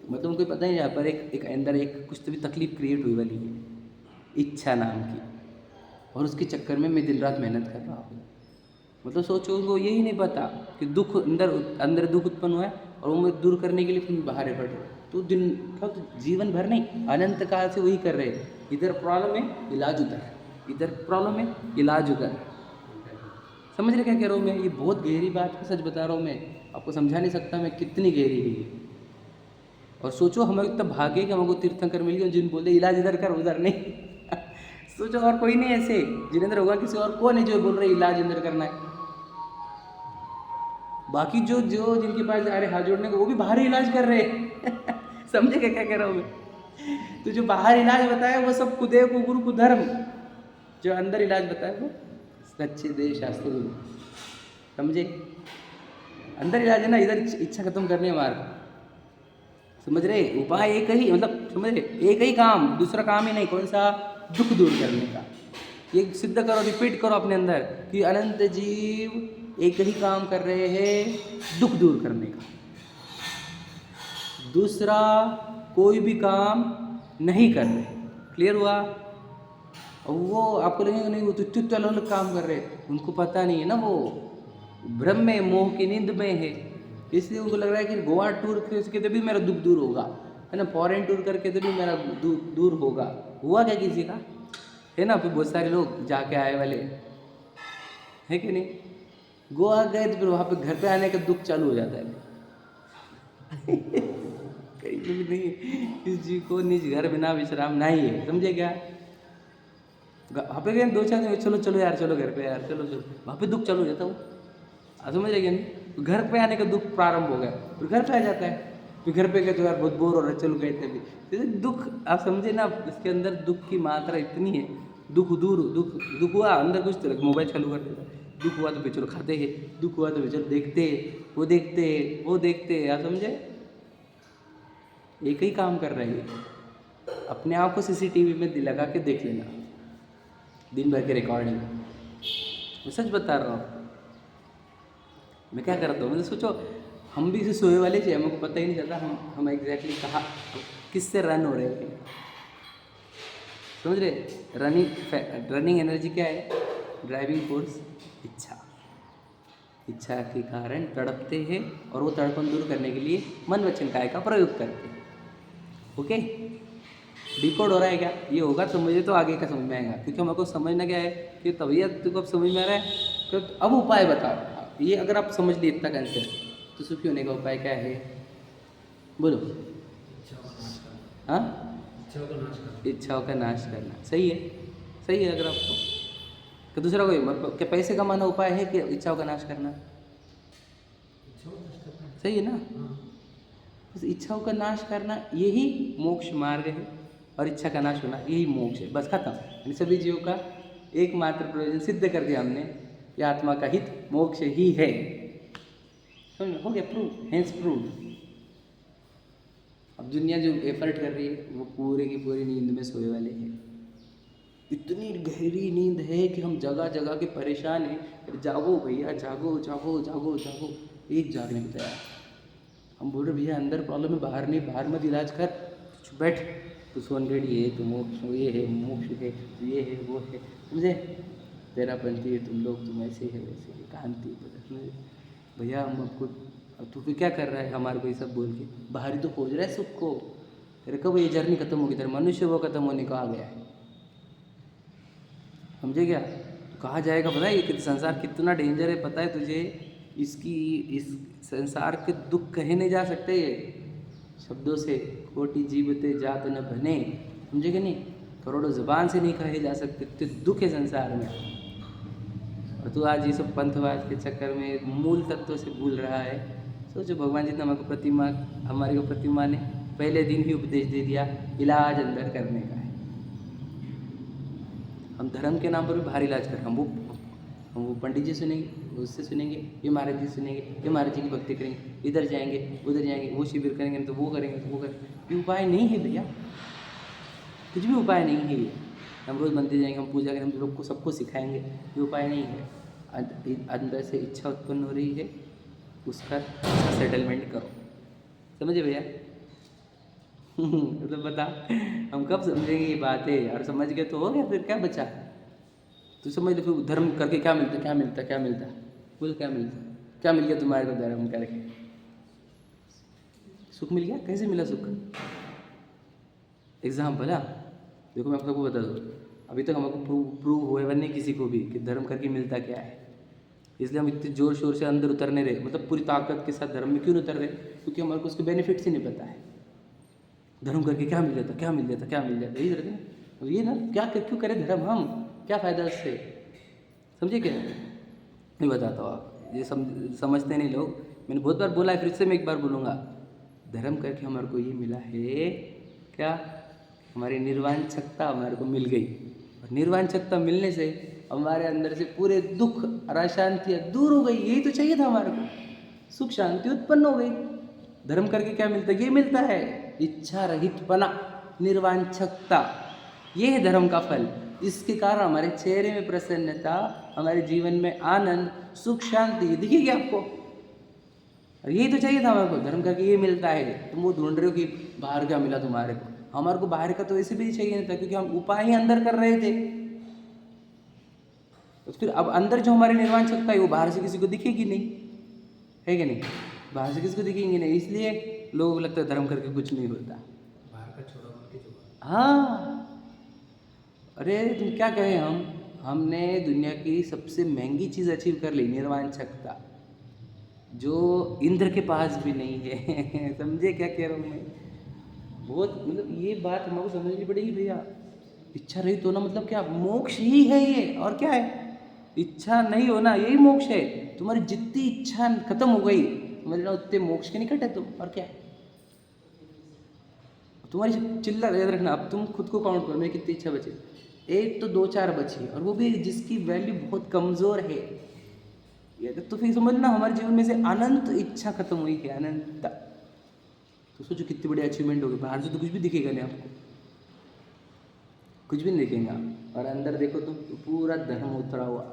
मतलब उनको पता नहीं, यहाँ पर एक अंदर एक कुछ तो भी तकलीफ क्रिएट हुई वाली है, इच्छा नाम की, और उसके चक्कर में मैं दिन रात मेहनत कर रहा हूँ। मतलब सोचो, उनको यही नहीं पता कि दुख अंदर दुख उत्पन्न हुआ है, और वो मैं दूर करने के लिए फिर बाहर पड़ रहे, तो दिन का तो जीवन भर नहीं, अनंत काल से वही कर रहे हैं। इधर प्रॉब्लम है, इलाज उधर, इधर प्रॉब्लम है, इलाज उधर। समझ रहे क्या कह रहा हूँ मैं? ये बहुत गहरी बात है, सच बता रहा हूँ मैं, आपको समझा नहीं सकता मैं कितनी गहरी है ये। और सोचो, हमें इतना भाग्य कि हमको तीर्थंकर मिल गए जिन बोलते इलाज इधर कर उधर नहीं। सोचो, और कोई नहीं ऐसे जिनेंद्र होगा, किसी और कौन है जो बोल रहे इलाज इधर करना है? बाकी जो जो जिनके पास आ रहे हाथ जोड़ने को, वो भी बाहर इलाज कर रहे हैं। समझे क्या कह रहा हूँ मैं? तो जो बाहर इलाज बताया वो सब कुदेव कुगुरु कुधर्म, जो अंदर इलाज बताया वो सच्चे देश शास्त्र गुरु। समझे? अंदर इलाज है ना, इधर इच्छा खत्म करने मार्ग। समझ रहे? उपाय एक ही, मतलब समझ रहे, एक ही काम, दूसरा काम ही नहीं। कौन सा? दुख दूर करने का। ये सिद्ध करो, रिपीट करो अपने अंदर कि अनंत जीव एक ही काम कर रहे हैं, दुख दूर करने का। दूसरा कोई भी काम नहीं कर रहे। क्लियर हुआ? और वो आपको लगेगा नहीं, वो तो अलग काम कर रहे हैं, उनको पता नहीं है ना, वो भ्रम में, मोह की नींद में है, इसलिए उनको लग रहा है कि गोवा टूर करके तो भी मेरा दुख दूर होगा, है ना, फॉरेन टूर करके तो भी मेरा दूर होगा। हुआ क्या किसी का? है ना, फिर बहुत सारे लोग जाके आए वाले है कि नहीं, गोवा गए तो फिर वहाँ पे घर पे आने का दुख चालू हो जाता है। कहीं भी नहीं, किस जी को निज घर बिना विश्राम नहीं है। समझे क्या? वहाँ पे गए 2-4 दिन, चलो चलो यार, चलो घर पे यार, चलो चलो, वहाँ पे दुख चालू हो जाता है वो। समझ रहे क्या नहीं? घर पे आने का दुख प्रारंभ हो गया, फिर घर पे आ जाता है, फिर घर पे गए तो यार बहुत बोर हो रहा है, चलो गए थे भी, तो दुख, आप समझे ना, इसके अंदर दुख की मात्रा इतनी है। दुख हुआ अंदर, कुछ तो मोबाइल चालू कर देता है, दुख हुआ तो फिर चलो खाते हैं, दुख हुआ तो फिर चलो देखते, वो देखते, आप समझे? एक ही काम कर रहे हैं। अपने आप को सीसीटीवी में लगा के देख लेना, दिन भर की रिकॉर्डिंग। मैं सच बता रहा हूँ, मैं क्या करता हूँ, मतलब सोचो, हम भी इसे सोए वाले थे, हमको पता ही नहीं चलता हम एग्जैक्टली कहाँ किससे रन हो रहे हैं। समझ रहे? रनिंग एनर्जी क्या है? ड्राइविंग फोर्स इच्छा के कारण तड़पते हैं, और वो तड़पन दूर करने के लिए मन वचन काया का प्रयोग करते हैं। ओके, डिकोड हो रहा है क्या? ये होगा तो मुझे तो आगे का समझ में आएगा, क्योंकि हमको समझना क्या है कि तबीयत तुमको अब समझ में आ रहा है, तो अब उपाय बताओ। ये अगर आप समझ लिए इतना कंसेप्ट, तो सुखी होने का उपाय क्या है? बोलो। हाँ, इच्छाओं का नाश करना सही है, सही है। अगर आपको तो दूसरा कोई मतलब क्या पैसे कमाना उपाय है कि इच्छाओं का नाश करना? सही है ना? बस इच्छाओं का नाश करना यही मोक्ष मार्ग है, और इच्छा का नाश होना यही मोक्ष है। बस खत्म। इन सभी जीवों का एकमात्र प्रयोजन सिद्ध कर दिया हमने, ये आत्मा का हित मोक्ष ही है। समझ हो गया? Prove, hence prove. अब दुनिया जो एफर्ट कर रही है वो पूरे की पूरी नींद में सोए वाले हैं। इतनी गहरी नींद है कि हम जगह जगह के परेशान हैं। जागो भैया, जागो जागो जागो जागो, एक जागने को तैयार। हम बोल रहे भैया अंदर प्रॉब्लम है, बाहर नहीं, बाहर मत इलाज कर, चुप बैठ, तू सोनगढ़ी है, तू मोक्ष ये है, मोक्ष है, ये है वो है, समझे? तेरा पंथी है, तुम लोग, तुम ऐसे है वैसे है, कांति भैया। हम आपको, अब तू फिर क्या कर रहा है हमारे को ये सब बोल के? बाहरी तो खोज रहा है सुख को। तेरे कब ये जर्नी खत्म होगी? तेरा मनुष्य वो खत्म होने को आ गया है, समझे क्या? तो कहाँ जाएगा पता है? ये संसार कितना डेंजर है पता है तुझे? इस संसार के दुख कहे नहीं जा सकते ये शब्दों से। कोटि जीवते जात न बने, समझे कि नहीं? करोड़ों ज़बान से नहीं कहे जा सकते, तो दुख है संसार में। और तू आज ये सब पंथवाद के चक्कर में मूल तत्व से भूल रहा है। सोचो भगवान जी ने हमारे को प्रतिमा ने पहले दिन ही उपदेश दे दिया, इलाज अंदर करने का है। हम धर्म के नाम पर भी बाहर इलाज कर, हम वो पंडित जी सुनेंगे, उससे सुनेंगे, ये महाराज जी सुनेंगे, ये महाराज जी की भक्ति करेंगे, इधर जाएंगे उधर जाएंगे, वो शिविर करेंगे तो वो करेंगे तो वो करेंगे। ये उपाय नहीं है भैया, कुछ भी उपाय नहीं है ये। हम रोज़ मंदिर जाएंगे, हम पूजा करेंगे, हम लोग को सबको सिखाएंगे, ये उपाय नहीं है। अंदर से इच्छा उत्पन्न हो रही है, उसका सेटलमेंट करो, समझे भैया? मतलब बता, हम कब समझेंगे ये बातें? और समझ गए तो हो गया, फिर क्या बचा? तू समझ ले, फिर धर्म करके क्या मिलता, क्या मिलता, क्या मिलता? बोल क्या मिलता? क्या मिल गया तुम्हारे को धर्म करके? सुख मिल गया? कैसे मिला सुख? एग्जाम्पल है, देखो मैं आपको बता दूँ, अभी तक हमको प्रूव हुआ नहीं किसी को भी कि धर्म करके मिलता क्या है। इसलिए हम इतने ज़ोर शोर से अंदर उतरने रहे, मतलब पूरी ताकत के साथ धर्म में क्यों उतर रहे? क्योंकि हमारे को उसके बेनिफिट्स ही नहीं पता है। धर्म करके क्या मिल जाता, क्या मिल जाता, क्या मिल जाता, यही रहते ना। ये ना क्या क्यों करें धर्म हम? क्या फ़ायदा उससे? समझे क्या? नहीं बताता हूँ, आप ये समझते नहीं लोग। मैंने बहुत बार बोला है, फिर से मैं एक बार बोलूँगा। धर्म करके हमारे को ये मिला है क्या? हमारी निर्वांछकता हमारे को मिल गई, और निर्वांछकता मिलने से हमारे अंदर से पूरे दुख और अशांतियाँ दूर हो गई। यही तो चाहिए था हमारे को, सुख शांति उत्पन्न हो गई। धर्म करके क्या मिलता है? ये मिलता है इच्छा रहितपना, निर्वांछकता। ये है धर्म का फल। इसके कारण हमारे चेहरे में प्रसन्नता, हमारे जीवन में आनंद, सुख शांति दिखेगी आपको। और यही तो चाहिए था हमारे को, धर्म करके ये मिलता है। तुम वो ढूंढ रहे हो कि बाहर क्या मिला तुम्हारे को। हमारे को बाहर का तो वैसे भी चाहिए नहीं था, क्योंकि हम उपाय ही अंदर कर रहे थे। तो फिर अब अंदर जो हमारी निर्वांछकता है वो बाहर से किसी को दिखेगी नहीं, है कि नहीं? बाहर से किसी को दिखेंगे नहीं, इसलिए लोगों को लगता है धर्म करके कुछ नहीं होता। बाहर का छोड़ा मन के जो। हाँ, अरे तुम क्या कहें, हमने दुनिया की सबसे महंगी चीज़ अचीव कर ली, निर्वांछकता, जो इंद्र के पास भी नहीं है। समझे क्या कह रहा हूँ मैं? बहुत मतलब ये बात हमको समझनी पड़ेगी भैया। इच्छा रही तो ना, मतलब क्या? मोक्ष ही है ये, और क्या है? इच्छा नहीं होना यही मोक्ष है। तुम्हारी जितनी इच्छा खत्म हो गई, समझ लो उतने मोक्ष के निकट है तुम, और क्या है? तुम्हारी चिल्लर याद रखना, अब तुम खुद को काउंट करो, मेरी कितनी इच्छा बची? एक तो 2-4 बची, और वो भी जिसकी वैल्यू बहुत कमज़ोर है। ये तो फिर समझना हमारे जीवन में से अनंत इच्छा खत्म हुई है, अनंत। तो सोचो कितनी बड़ी अचीवमेंट होगी। बाहर से तो कुछ भी दिखेगा नहीं आपको, कुछ भी नहीं दिखेगा, और अंदर देखो तो पूरा धर्म उतरा हुआ।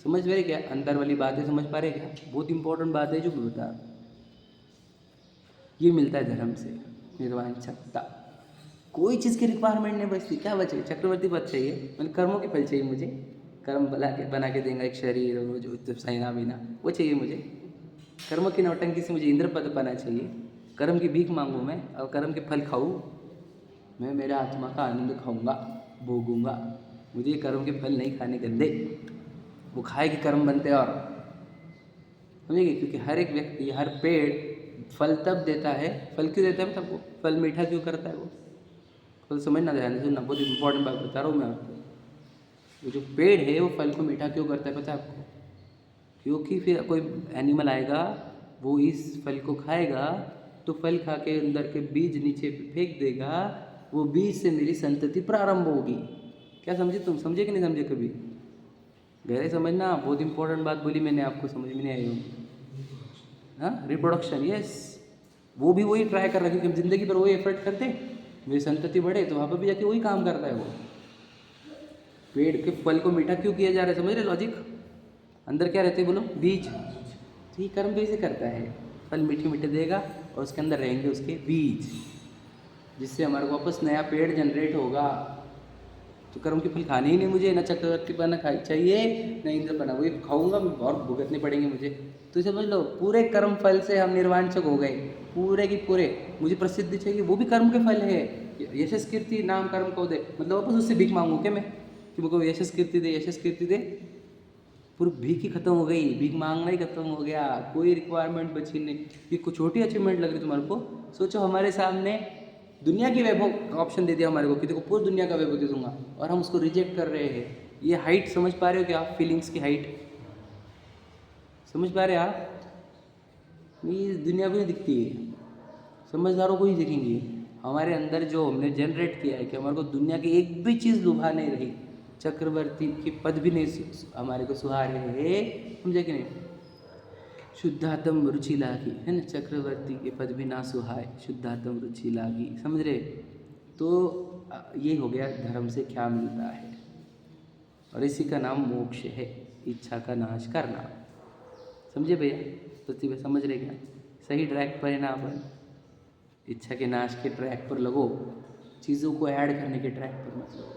समझ पा रहे क्या? अंदर वाली बातें समझ पा रहे क्या? बहुत इंपॉर्टेंट बात है जो बता। ये मिलता है धर्म से, निर्वांछकता। कोई चीज़ की रिक्वायरमेंट नहीं बचती। क्या बचे? चक्रवर्ती पद चाहिए, मतलब कर्मों के फल चाहिए मुझे। कर्म बना के देंगे एक शरीर, और जो सैना बीना वो चाहिए मुझे। कर्म की नौटंकी से मुझे इंद्र पद पाना चाहिए। कर्म की भीख मांगूँ मैं, और कर्म के फल खाऊँ मैं, मेरे आत्मा का आनंद खाऊंगा, भोगूंगा। मुझे कर्म के फल नहीं खाने गंदे, वो खाए कि कर्म बनते। और समझिए, क्योंकि हर एक व्यक्ति, हर पेड़ फल तब देता है। फल क्यों देता है? मतलब वो फल मीठा क्यों करता है? वो तो समझना, ध्यान से सुनना, बहुत इंपॉर्टेंट बात बता रहा हूँ मैं आपको। वो जो पेड़ है वो फल को मीठा क्यों करता है पता है आपको? क्योंकि फिर कोई एनिमल आएगा, वो इस फल को खाएगा, तो फल खा के अंदर के बीज नीचे फेंक देगा, वो बीज से मेरी संतति प्रारंभ होगी। क्या समझे तुम? समझे कि नहीं समझे कभी? गहरे समझना, बहुत इंपॉर्टेंट बात बोली मैंने आपको, समझ में नहीं आई होगी। हाँ, रिप्रोडक्शन, यस। वो भी वही ट्राई कर रहा है, क्योंकि हम जिंदगी पर वही एफर्ट करते, मेरी संतति बढ़े, तो वहाँ पर भी जाके वही काम करता है वो। पेड़ के फल को मीठा क्यों किया जा रहा है, समझ रहे लॉजिक? अंदर क्या रहते बोलो? बीज। तो ये कर्म कैसे करता है? फल मीठे मीठे देगा और उसके अंदर रहेंगे उसके बीज, जिससे हमारे को वापस नया पेड़ जनरेट होगा। तो कर्म के फल खाने ही नहीं मुझे, ना चक्रवर्ती बना खाई चाहिए, ना इंद्र बना, वही खाऊंगा और भुगतने पड़ेंगे मुझे। तो समझ लो, पूरे कर्म फल से हम निर्वांचक हो गए, पूरे की पूरे। मुझे प्रसिद्धि चाहिए, वो भी कर्म के फल है। यशस कीर्ति नाम कर्म को दे, मतलब वापस उससे भीख मांगू क्या मैं कि मुझको यशस कीर्ति दे, यशस कीर्ति दे? पूरी भीख ही खत्म हो गई, भीख मांगना ही खत्म हो गया, कोई रिक्वायरमेंट बची नहीं। ये कुछ छोटी अचीवमेंट लग रही तुम्हारे को? सोचो, हमारे सामने दुनिया की वैभव का ऑप्शन दे दिया हमारे को कि देखो पूरी दुनिया का वैभव दे दूंगा, और हम उसको रिजेक्ट कर रहे हैं। ये हाइट समझ पा रहे हो क्या? फीलिंग्स की हाइट समझ पा रहे हैं आप? ये दुनिया को नहीं दिखती है, समझदारों को ही दिखेंगी। हमारे अंदर जो हमने जनरेट किया है कि हमारे को दुनिया की एक भी चीज़ लुभा नहीं रही, चक्रवर्ती की पद भी नहीं हमारे को सुहा रहे है, समझे कि नहीं? शुद्धात्म रुचि लागी, है ना? चक्रवर्ती के पद भी ना सुहाए, शुद्धात्म रुचि लागी, समझ रहे? तो ये हो गया धर्म से क्या मिलता है, और इसी का नाम मोक्ष है, इच्छा का नाश करना। समझे भैया? तो भाई समझ रहे क्या? सही ट्रैक पर है ना अपन? इच्छा के नाश के ट्रैक पर लगो, चीज़ों को ऐड करने के ट्रैक पर मत लगो,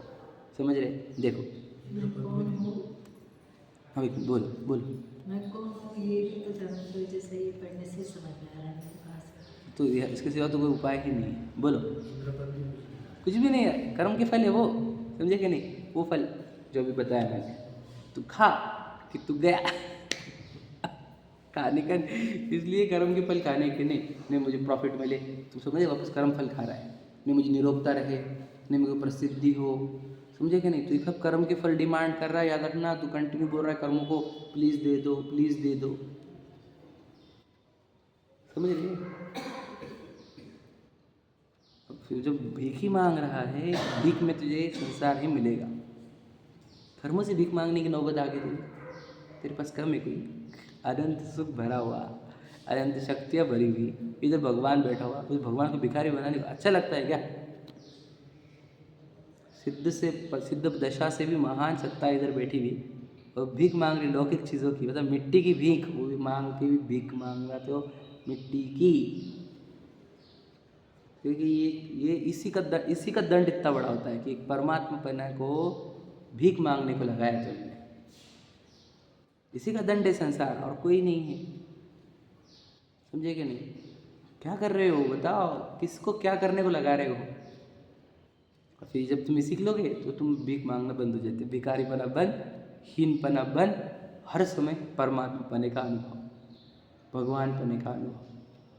समझ रहे? देखो, हाँ भाई बोलो बोलो। मैं कौन हूँ ये भी तो धर्म को जैसे ये पढ़ने से समझ में आ रहा है मेरे पास। तो इसके सिवा तो कोई उपाय ही नहीं है, बोलो। कुछ भी नहीं है, कर्म के फल है वो, समझे कि नहीं? वो फल जो भी बताया मैंने, तू खा कि तू गया खाने का, इसलिए कर्म के फल खाने के नहीं मुझे प्रॉफिट मिले, तू समझे? वापस कर्म फल खा रहा है, नहीं मुझे निरोगता रहे, नहीं मुझे प्रसिद्धि हो, समझे कि नहीं? तो सब कर्म के फल डिमांड कर रहा है, याद रखना। तू कंटिन्यू बोल रहा है कर्मों को प्लीज़ दे दो, प्लीज़ दे दो, समझ रहे? अब फिर जब भीख ही मांग रहा है, भीख में तुझे संसार ही मिलेगा। कर्मों से भीख मांगने की नौबत आ गई तेरे पास कर्म है कोई, अनंत सुख भरा हुआ, अनंत शक्तियाँ भरी हुई, इधर भगवान बैठा हुआ, उस भगवान को भिखारी बनाने को अच्छा लगता है क्या? सिद्ध दशा से भी महान सत्ता इधर बैठी हुई, और भीख मांग रही लौकिक चीज़ों की, मतलब मिट्टी की भीख, वो भी मांग के भी भीख मांग रहा तो मिट्टी की। क्योंकि ये इसी का दंड इतना बड़ा होता है कि एक परमात्मा पना को भीख मांगने को लगाया तुमने, इसी का दंड है संसार, और कोई नहीं है, समझे कि नहीं? क्या कर रहे हो बताओ, किसको क्या करने को लगा रहे हो? और फिर जब तुम सीख लोगे तो तुम भीख मांगना बंद हो जाते, भिखारी पना बंद, हीन पना बंद, हर समय परमात्मा पने का अनुभव, भगवान पने का अनुभव,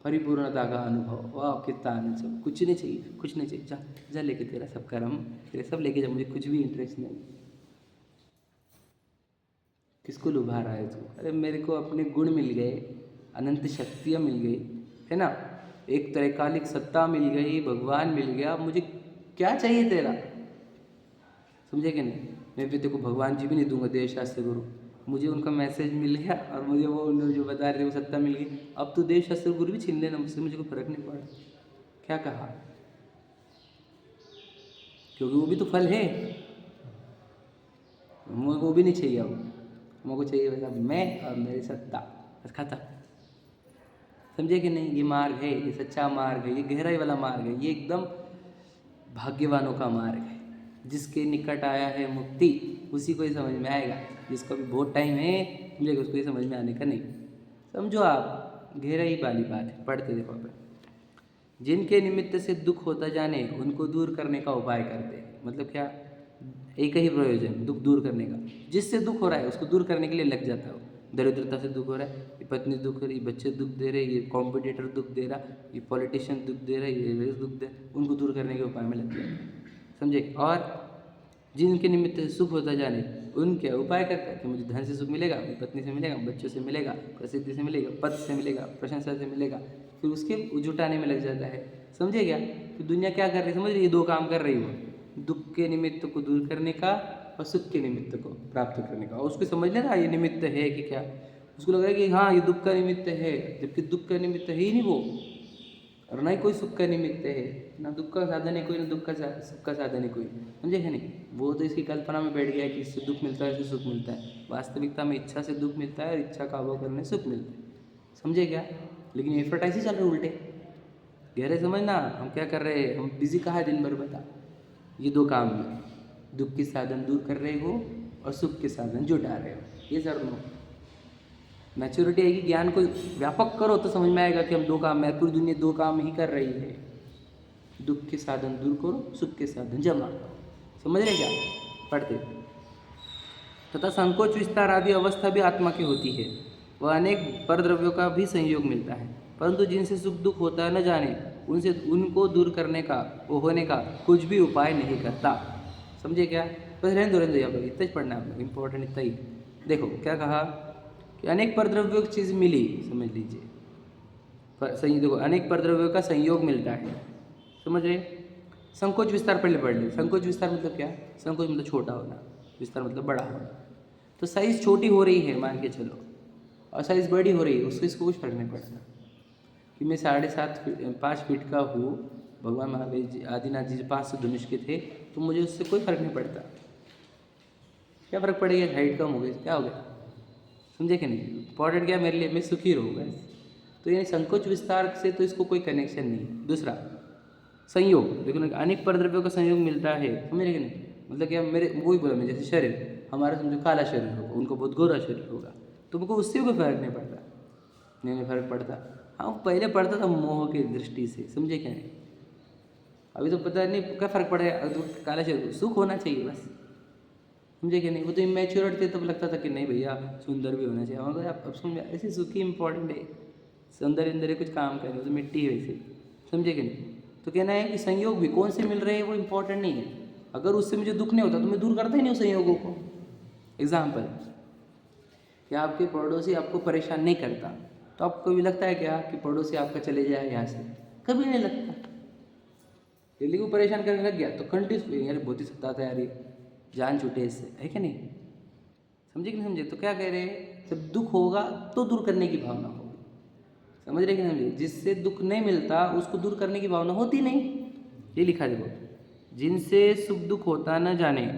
परिपूर्णता का अनुभव। वाह कितना आनंद! सब कुछ नहीं चाहिए, कुछ नहीं चाहिए, जा जा लेके तेरा सब कर्म तेरे सब लेके जा, मुझे कुछ भी इंटरेस्ट नहीं। किसको लुभा रहा है तू? अरे मेरे को अपने गुण मिल गए, अनंत शक्तियाँ मिल गई, है ना? एक त्रैकालिक सत्ता मिल गई, भगवान मिल गया, मुझे क्या चाहिए तेरा? समझे कि नहीं? मैं भी तेरे को भगवान जी भी नहीं दूंगा, देव शास्त्र गुरु, मुझे उनका मैसेज मिल गया, और मुझे वो उन्होंने जो बता रहे थे वो सत्ता मिल गई। अब तो देव शास्त्र गुरु भी छीन लेना मुझसे, मुझे कोई फर्क नहीं पड़ा। क्या कहा? क्योंकि वो भी तो फल है, मुझे वो भी नहीं चाहिए। अब मुझको चाहिए बस अब मैं और मेरी सत्ता, बस खत्म। समझे कि नहीं? ये मार्ग है, ये सच्चा मार्ग है, ये गहराई वाला मार्ग है, ये एकदम भाग्यवानों का मार्ग है। जिसके निकट आया है मुक्ति, उसी को ही समझ में आएगा। जिसको भी बहुत टाइम है मिलेगा, उसको ही समझ में आने का नहीं। समझो आप, गहराई वाली बात है, पढ़ते देखो आप। जिनके निमित्त से दुख होता जाने, उनको दूर करने का उपाय करते। मतलब क्या? एक ही प्रयोजन, दुख दूर करने का। जिससे दुख हो रहा है उसको दूर करने के लिए लग जाता हो। दरिद्रता से दुख हो रहा है, ये पत्नी दुख हो रही, बच्चे दुख दे रहे, ये कॉम्पिटिटर दुख दे रहा, ये पॉलिटिशियन दुख दे रहा है, ये दुख दे, उनको दूर करने के उपाय में लग जाता है। समझे। और जिनके निमित्त से सुख होता जाने उनके उपाय करता है कि मुझे धन से सुख मिलेगा, अपनी पत्नी से मिलेगा, बच्चों से मिलेगा, प्रसिद्धि से मिलेगा, पद से मिलेगा, प्रशंसा से मिलेगा, फिर उसके जुटाने में लग जाता है। समझे क्या कि दुनिया क्या कर रही है, समझ रही है, 2 काम कर रही है वो, दुख के निमित्त को दूर करने का और सुख के निमित्त को प्राप्त करने का। और उसको समझ लेना ये निमित्त है कि क्या, उसको लग रहा है कि हाँ ये दुख का निमित्त है, जबकि दुख का निमित्त है ही नहीं वो, और ना ही कोई सुख का निमित्त है, ना दुख का साधन है कोई, ना दुख का सुख का साधन है कोई। समझे है नहीं, वो तो इसकी कल्पना में बैठ गया है कि इससे दुख मिलता है, इससे सुख मिलता है। वास्तविकता में इच्छा से दुख मिलता है और इच्छा का अभाव करने से सुख मिलता है। समझे क्या। लेकिन एडवर्टाइज ही चल रहे उल्टे। गहरे समझना, हम क्या कर रहे हैं, हम बिजी कहाँ है दिन भर बता, ये 2 काम में, दुख के साधन दूर कर रहे हो और सुख के साधन जुटा रहे हो। ये सर नो मैच्योरिटी है कि ज्ञान को व्यापक करो तो समझ में आएगा कि हम 2 काम में, पूरी दुनिया 2 काम ही कर रही है, दुख के साधन दूर करो, सुख के साधन जमा करो। समझ रहे क्या। पढ़ते तथा संकोच विस्तार आदि अवस्था भी आत्मा की होती है, वह अनेक परद्रव्यों का भी संयोग मिलता है, परंतु जिनसे सुख दुख होता है न जाने उनसे उनको दूर करने का, वो होने का कुछ भी उपाय नहीं करता। समझे क्या। बस रहने दो यहाँ पर, इतना ही पढ़ना है, इंपॉर्टेंट इतना ही। देखो क्या कहा कि अनेक परद्रव्यों की चीज़ मिली, समझ लीजिए सही। देखो अनेक परद्रव्यों का संयोग मिलता है, समझ रहे। संकोच विस्तार पहले पढ़ ले। संकोच विस्तार मतलब क्या, संकोच मतलब छोटा होना, विस्तार मतलब बड़ा होना। तो साइज़ छोटी हो रही है मान के चलो, और साइज़ बड़ी हो रही है, उसको इसको कुछ फर्क नहीं पड़ता कि मैं 5.5 फीट का हूँ, भगवान महावीर जी आदिनाथ जी 500 धनुष के थे, तो मुझे उससे कोई फर्क नहीं पड़ता। क्या फ़र्क पड़ेगा, हाइट कम हो गई क्या हो गया। समझे कि नहीं। इंपॉर्टेंट क्या मेरे लिए, मैं सुखी रहूँगा। तो यानी संकोच विस्तार से तो इसको कोई कनेक्शन नहीं। दूसरा संयोग, देखो ना अनेक परद्रव्यों का संयोग मिलता है, समझ रहे कि नहीं। मतलब क्या, मेरे वही बोला मैं, जैसे शरीर हमारा समझो काला शरीर होगा, उनको बहुत गोरा शरीर होगा, तो उनको उससे कोई फर्क नहीं पड़ता। नहीं फर्क पड़ता। हाँ पहले पड़ता था मोह की दृष्टि से, समझे क्या नहीं। अभी तो पता नहीं क्या फ़र्क पड़ेगा, तो काला शरीर सुख होना चाहिए बस, समझे कि नहीं। वो तो इमेच्योर थे तब लगता था कि नहीं भैया सुंदर भी होना चाहिए, मगर अब समझ ऐसे सुख ही इंपॉर्टेंट है, सौंदर्य अंदर कुछ काम करें, तो मिट्टी है वैसे, समझे कि नहीं। तो कहना है कि संयोग भी कौन से मिल रहे हैं वो इंपॉर्टेंट नहीं है, अगर उससे मुझे दुख नहीं होता तो मैं दूर करता ही नहीं उस संयोगों को। एग्जाम्पल, क्या आपके पड़ोसी आपको परेशान नहीं करता तो आपको भी लगता है क्या कि पड़ोसी आपका चले जाए यहाँ से, कभी नहीं लगता। यदि वो परेशान करने लग गया तो कंटिन्यू यार बहुत ही सकता था यार, जान छूटे इससे, है क्या नहीं। समझे कि नहीं समझे। तो क्या कह रहे हैं, जब दुख होगा तो दूर करने की भावना होगी, समझ रहे कि नहीं समझे। जिससे दुख नहीं मिलता उसको दूर करने की भावना होती नहीं। ये लिखा देखो, जिनसे सुख दुख होता न जाने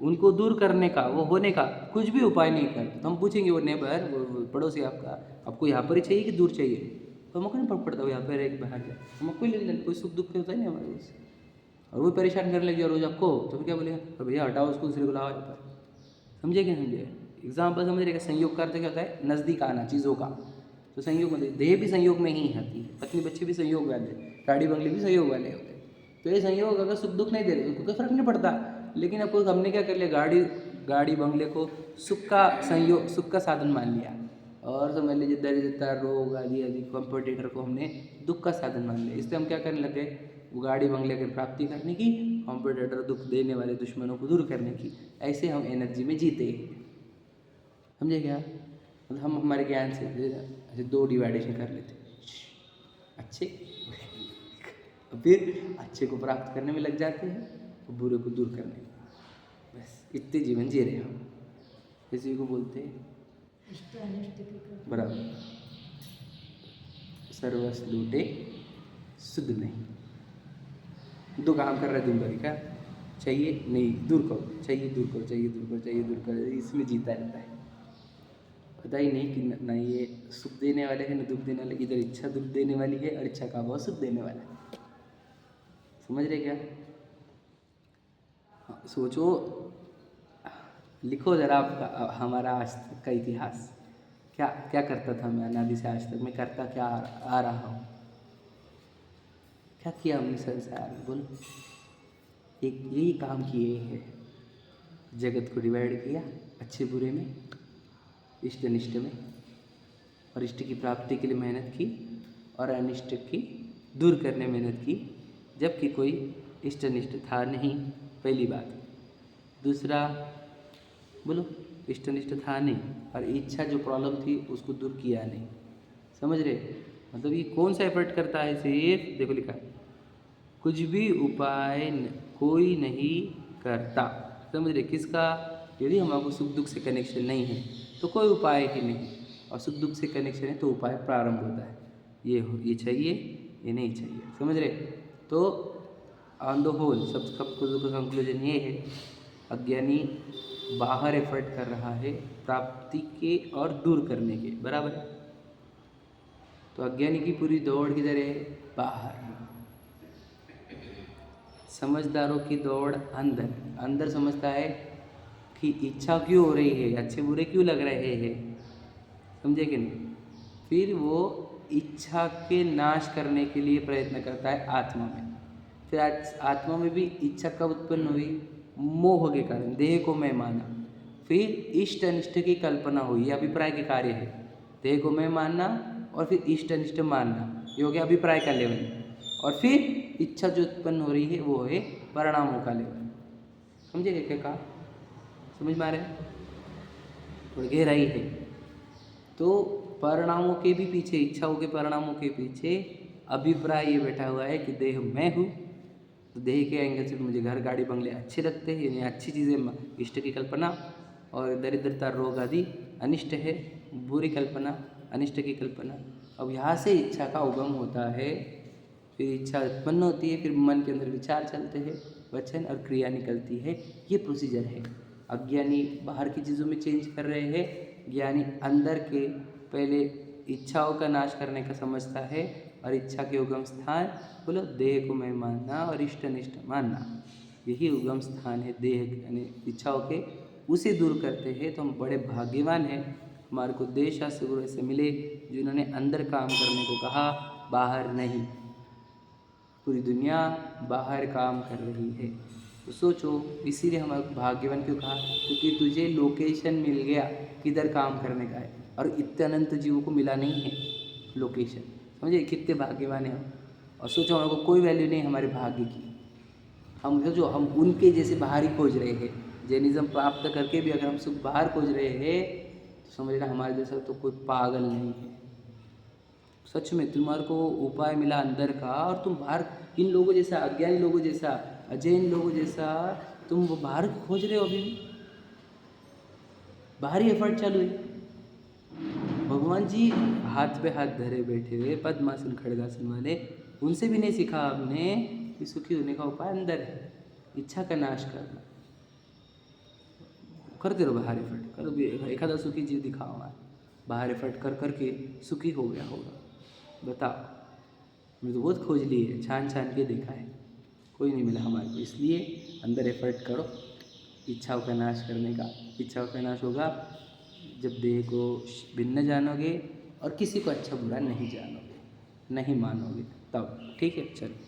उनको दूर करने का, वो होने का कुछ भी उपाय नहीं करते। तो हम पूछेंगे वो नेबर, वो पड़ोसी आपका, आपको यहाँ पर ही चाहिए कि दूर चाहिए, तो हमको नहीं फर्क पड़ता वो यहाँ पर एक बाहर जाए, हमको कोई लेन देन, कोई सुख दुख होता ही नहीं हमारे उससे। और वो परेशान करने लग गया रोज आपको, तो फिर क्या बोलेगा, तो भैया हटाओ उसको, दूसरे को लाओ यहाँ पर। समझे क्या समझे। एग्जाम्पल समझ रहे, संयोग का अर्थ क्या होता है, नज़दीक आना चीज़ों का। तो संयोग मतलब देह भी संयोग में ही आती है, पत्नी बच्चे भी संयोग वाले, गाड़ी बंगले भी संयोग वाले होते हैं। तो ये संयोग अगर सुख दुख नहीं दे रहे तो कोई फर्क नहीं पड़ता। लेकिन अब हमने क्या कर लिया, गाड़ी बंगले को सुख का संयोग, सुख का साधन मान लिया, और समझ लीजिए दरिद्रता रोग आदि आदि कॉम्पिटिटर को हमने दुख का साधन मान लिया। इससे हम क्या करने लग गए, वो गाड़ी बंगले की प्राप्ति करने की, कॉम्पिटिटर दुख देने वाले दुश्मनों को दूर करने की, ऐसे हम एनर्जी में जीते। समझे क्या। मतलब हम हमारे ज्ञान से ऐसे 2 डिवाइडेशन कर लेते, अच्छे फिर अच्छे को प्राप्त करने में लग जाते हैं और बुरे को दूर करने में, बस इतने जीवन जी रहे हम। इसी को बोलते हैं बराबर, सर्वस लूटे शुद्ध नहीं। 2 काम कर रहे दिन भर का, चाहिए नहीं दूर करो, चाहिए दूर करो, चाहिए दूर करो, चाहिए दूर करो, इसमें जीता रहता है। पता ही नहीं कि ना ये सुख देने वाले है ना दुख देने वाले, इधर इच्छा दुख देने वाली है और इच्छा का भाव सुख देने वाला है। समझ रहे क्या। सोचो, लिखो जरा आपका हमारा आज तक का इतिहास, क्या क्या करता था मैं अनादि से आज तक, मैं करता क्या आ रहा हूँ, क्या किया हमने संसार में, बोलो। एक यही काम किए हैं, जगत को डिवाइड किया अच्छे बुरे में, इष्ट अनिष्ट में, और इष्ट की प्राप्ति के लिए मेहनत की और अनिष्ट की दूर करने मेहनत की, जबकि कोई इष्टनिष्ठ था नहीं, पहली बात। दूसरा बोलो, इष्टनिष्ठ था नहीं, और इच्छा जो प्रॉब्लम थी उसको दूर किया नहीं। समझ रहे? मतलब ये कौन सा एफर्ट करता है? सिर्फ देखो लिखा है, कुछ भी उपाय कोई नहीं करता। समझ रहे? किसका? यदि हमारे सुख दुख से कनेक्शन नहीं है तो कोई उपाय ही नहीं, और सुख दुख से कनेक्शन है तो उपाय प्रारंभ होता है। ये चाहिए, ये नहीं चाहिए। समझ रहे? तो ऑन द होल सब कंक्लूजन ये है, अज्ञानी बाहर एफर्ट कर रहा है प्राप्ति के और दूर करने के, बराबर है? तो अज्ञानी की पूरी दौड़ किधर है? बाहर। समझदारों की दौड़ अंदर। अंदर समझता है कि इच्छा क्यों हो रही है, अच्छे बुरे क्यों लग रहे हैं, समझे कि नहीं? फिर वो इच्छा के नाश करने के लिए प्रयत्न करता है आत्मा में। फिर आत्मा में भी इच्छा कब उत्पन्न हुई? मोह के कारण, देह को मैं माना। फिर इष्ट अनिष्ट की कल्पना हुई, ये अभिप्राय के कार्य है। देह को मैं मानना और फिर इष्ट अनिष्ट मानना, ये हो गया अभिप्राय का लेवल। और फिर इच्छा जो उत्पन्न हो रही है वो है परिणामों का लेवल। समझे क्या कहा? समझ में आ रहा है? थोड़ी गहराई है। तो परिणामों के भी पीछे, इच्छाओं के परिणामों के पीछे अभिप्राय ये बैठा हुआ है कि देह मैं हूँ। तो देह के एंगल से मुझे घर गाड़ी बंगले अच्छे लगते हैं, यानी अच्छी चीज़ें इष्ट की कल्पना, और दरिद्रता रोग आदि अनिष्ट है, बुरी कल्पना अनिष्ट की कल्पना। अब यहाँ से इच्छा का उगम होता है, फिर इच्छा उत्पन्न होती है, फिर मन के अंदर विचार चलते हैं, वचन और क्रिया निकलती है। ये प्रोसीजर है। अज्ञानी बाहर की चीज़ों में चेंज कर रहे हैं, ज्ञानी अंदर के पहले इच्छाओं का नाश करने का समझता है, और इच्छा के उगम स्थान बोलो देह को मैं मानना और इष्ट अनिष्ट मानना, यही उगम स्थान है देह यानी इच्छाओं के। उसे दूर करते हैं तो हम बड़े भाग्यवान हैं। हमारे को देश शास्त्र गुरु ऐसे मिले जिन्होंने अंदर काम करने को कहा, बाहर नहीं। पूरी दुनिया बाहर काम कर रही है, तो सोचो, इसीलिए हमारे भाग्यवान क्यों कहा? क्योंकि तुझे लोकेशन मिल गया किधर काम करने का है, और इतने अनंत जीवों को मिला नहीं है लोकेशन। समझे कितने भाग्यवान हैं हम? और सोचो हमारे को कोई वैल्यू नहीं हमारे भाग्य की। हम सोचो हम उनके जैसे बाहर ही खोज रहे हैं, जैनिज्म प्राप्त करके भी अगर हम सुख बाहर खोज रहे हैं तो समझ लेना हमारे जैसा तो कोई पागल नहीं है। सच में तुम्हारे को उपाय मिला अंदर का, और तुम बाहर इन लोगों जैसा, अज्ञानी लोगों जैसा, अजैन लोगों जैसा तुम वो बाहर खोज रहे हो। अभी भी बाहरी एफर्ट चालू है। भगवान जी हाथ पे हाथ धरे बैठे हुए पद्मासन खड़गासन वाले, उनसे भी नहीं सीखा आपने कि सुखी होने का उपाय अंदर है, इच्छा का नाश करना। करते रहो बाहर एफर्ट करो, एखादा सुखी जीव दिखाओ हमारे, बाहर एफर्ट कर करके सुखी हो गया होगा, बताओ। हमने तो बहुत खोज ली है, छान छान के देखा है, कोई नहीं मिला हमारे को। इसलिए अंदर एफर्ट करो इच्छाओं का नाश करने का। इच्छाओं का नाश होगा जब देह को भिन्न जानोगे और किसी को अच्छा बुरा नहीं जानोगे, नहीं मानोगे, तब ठीक है। चलो।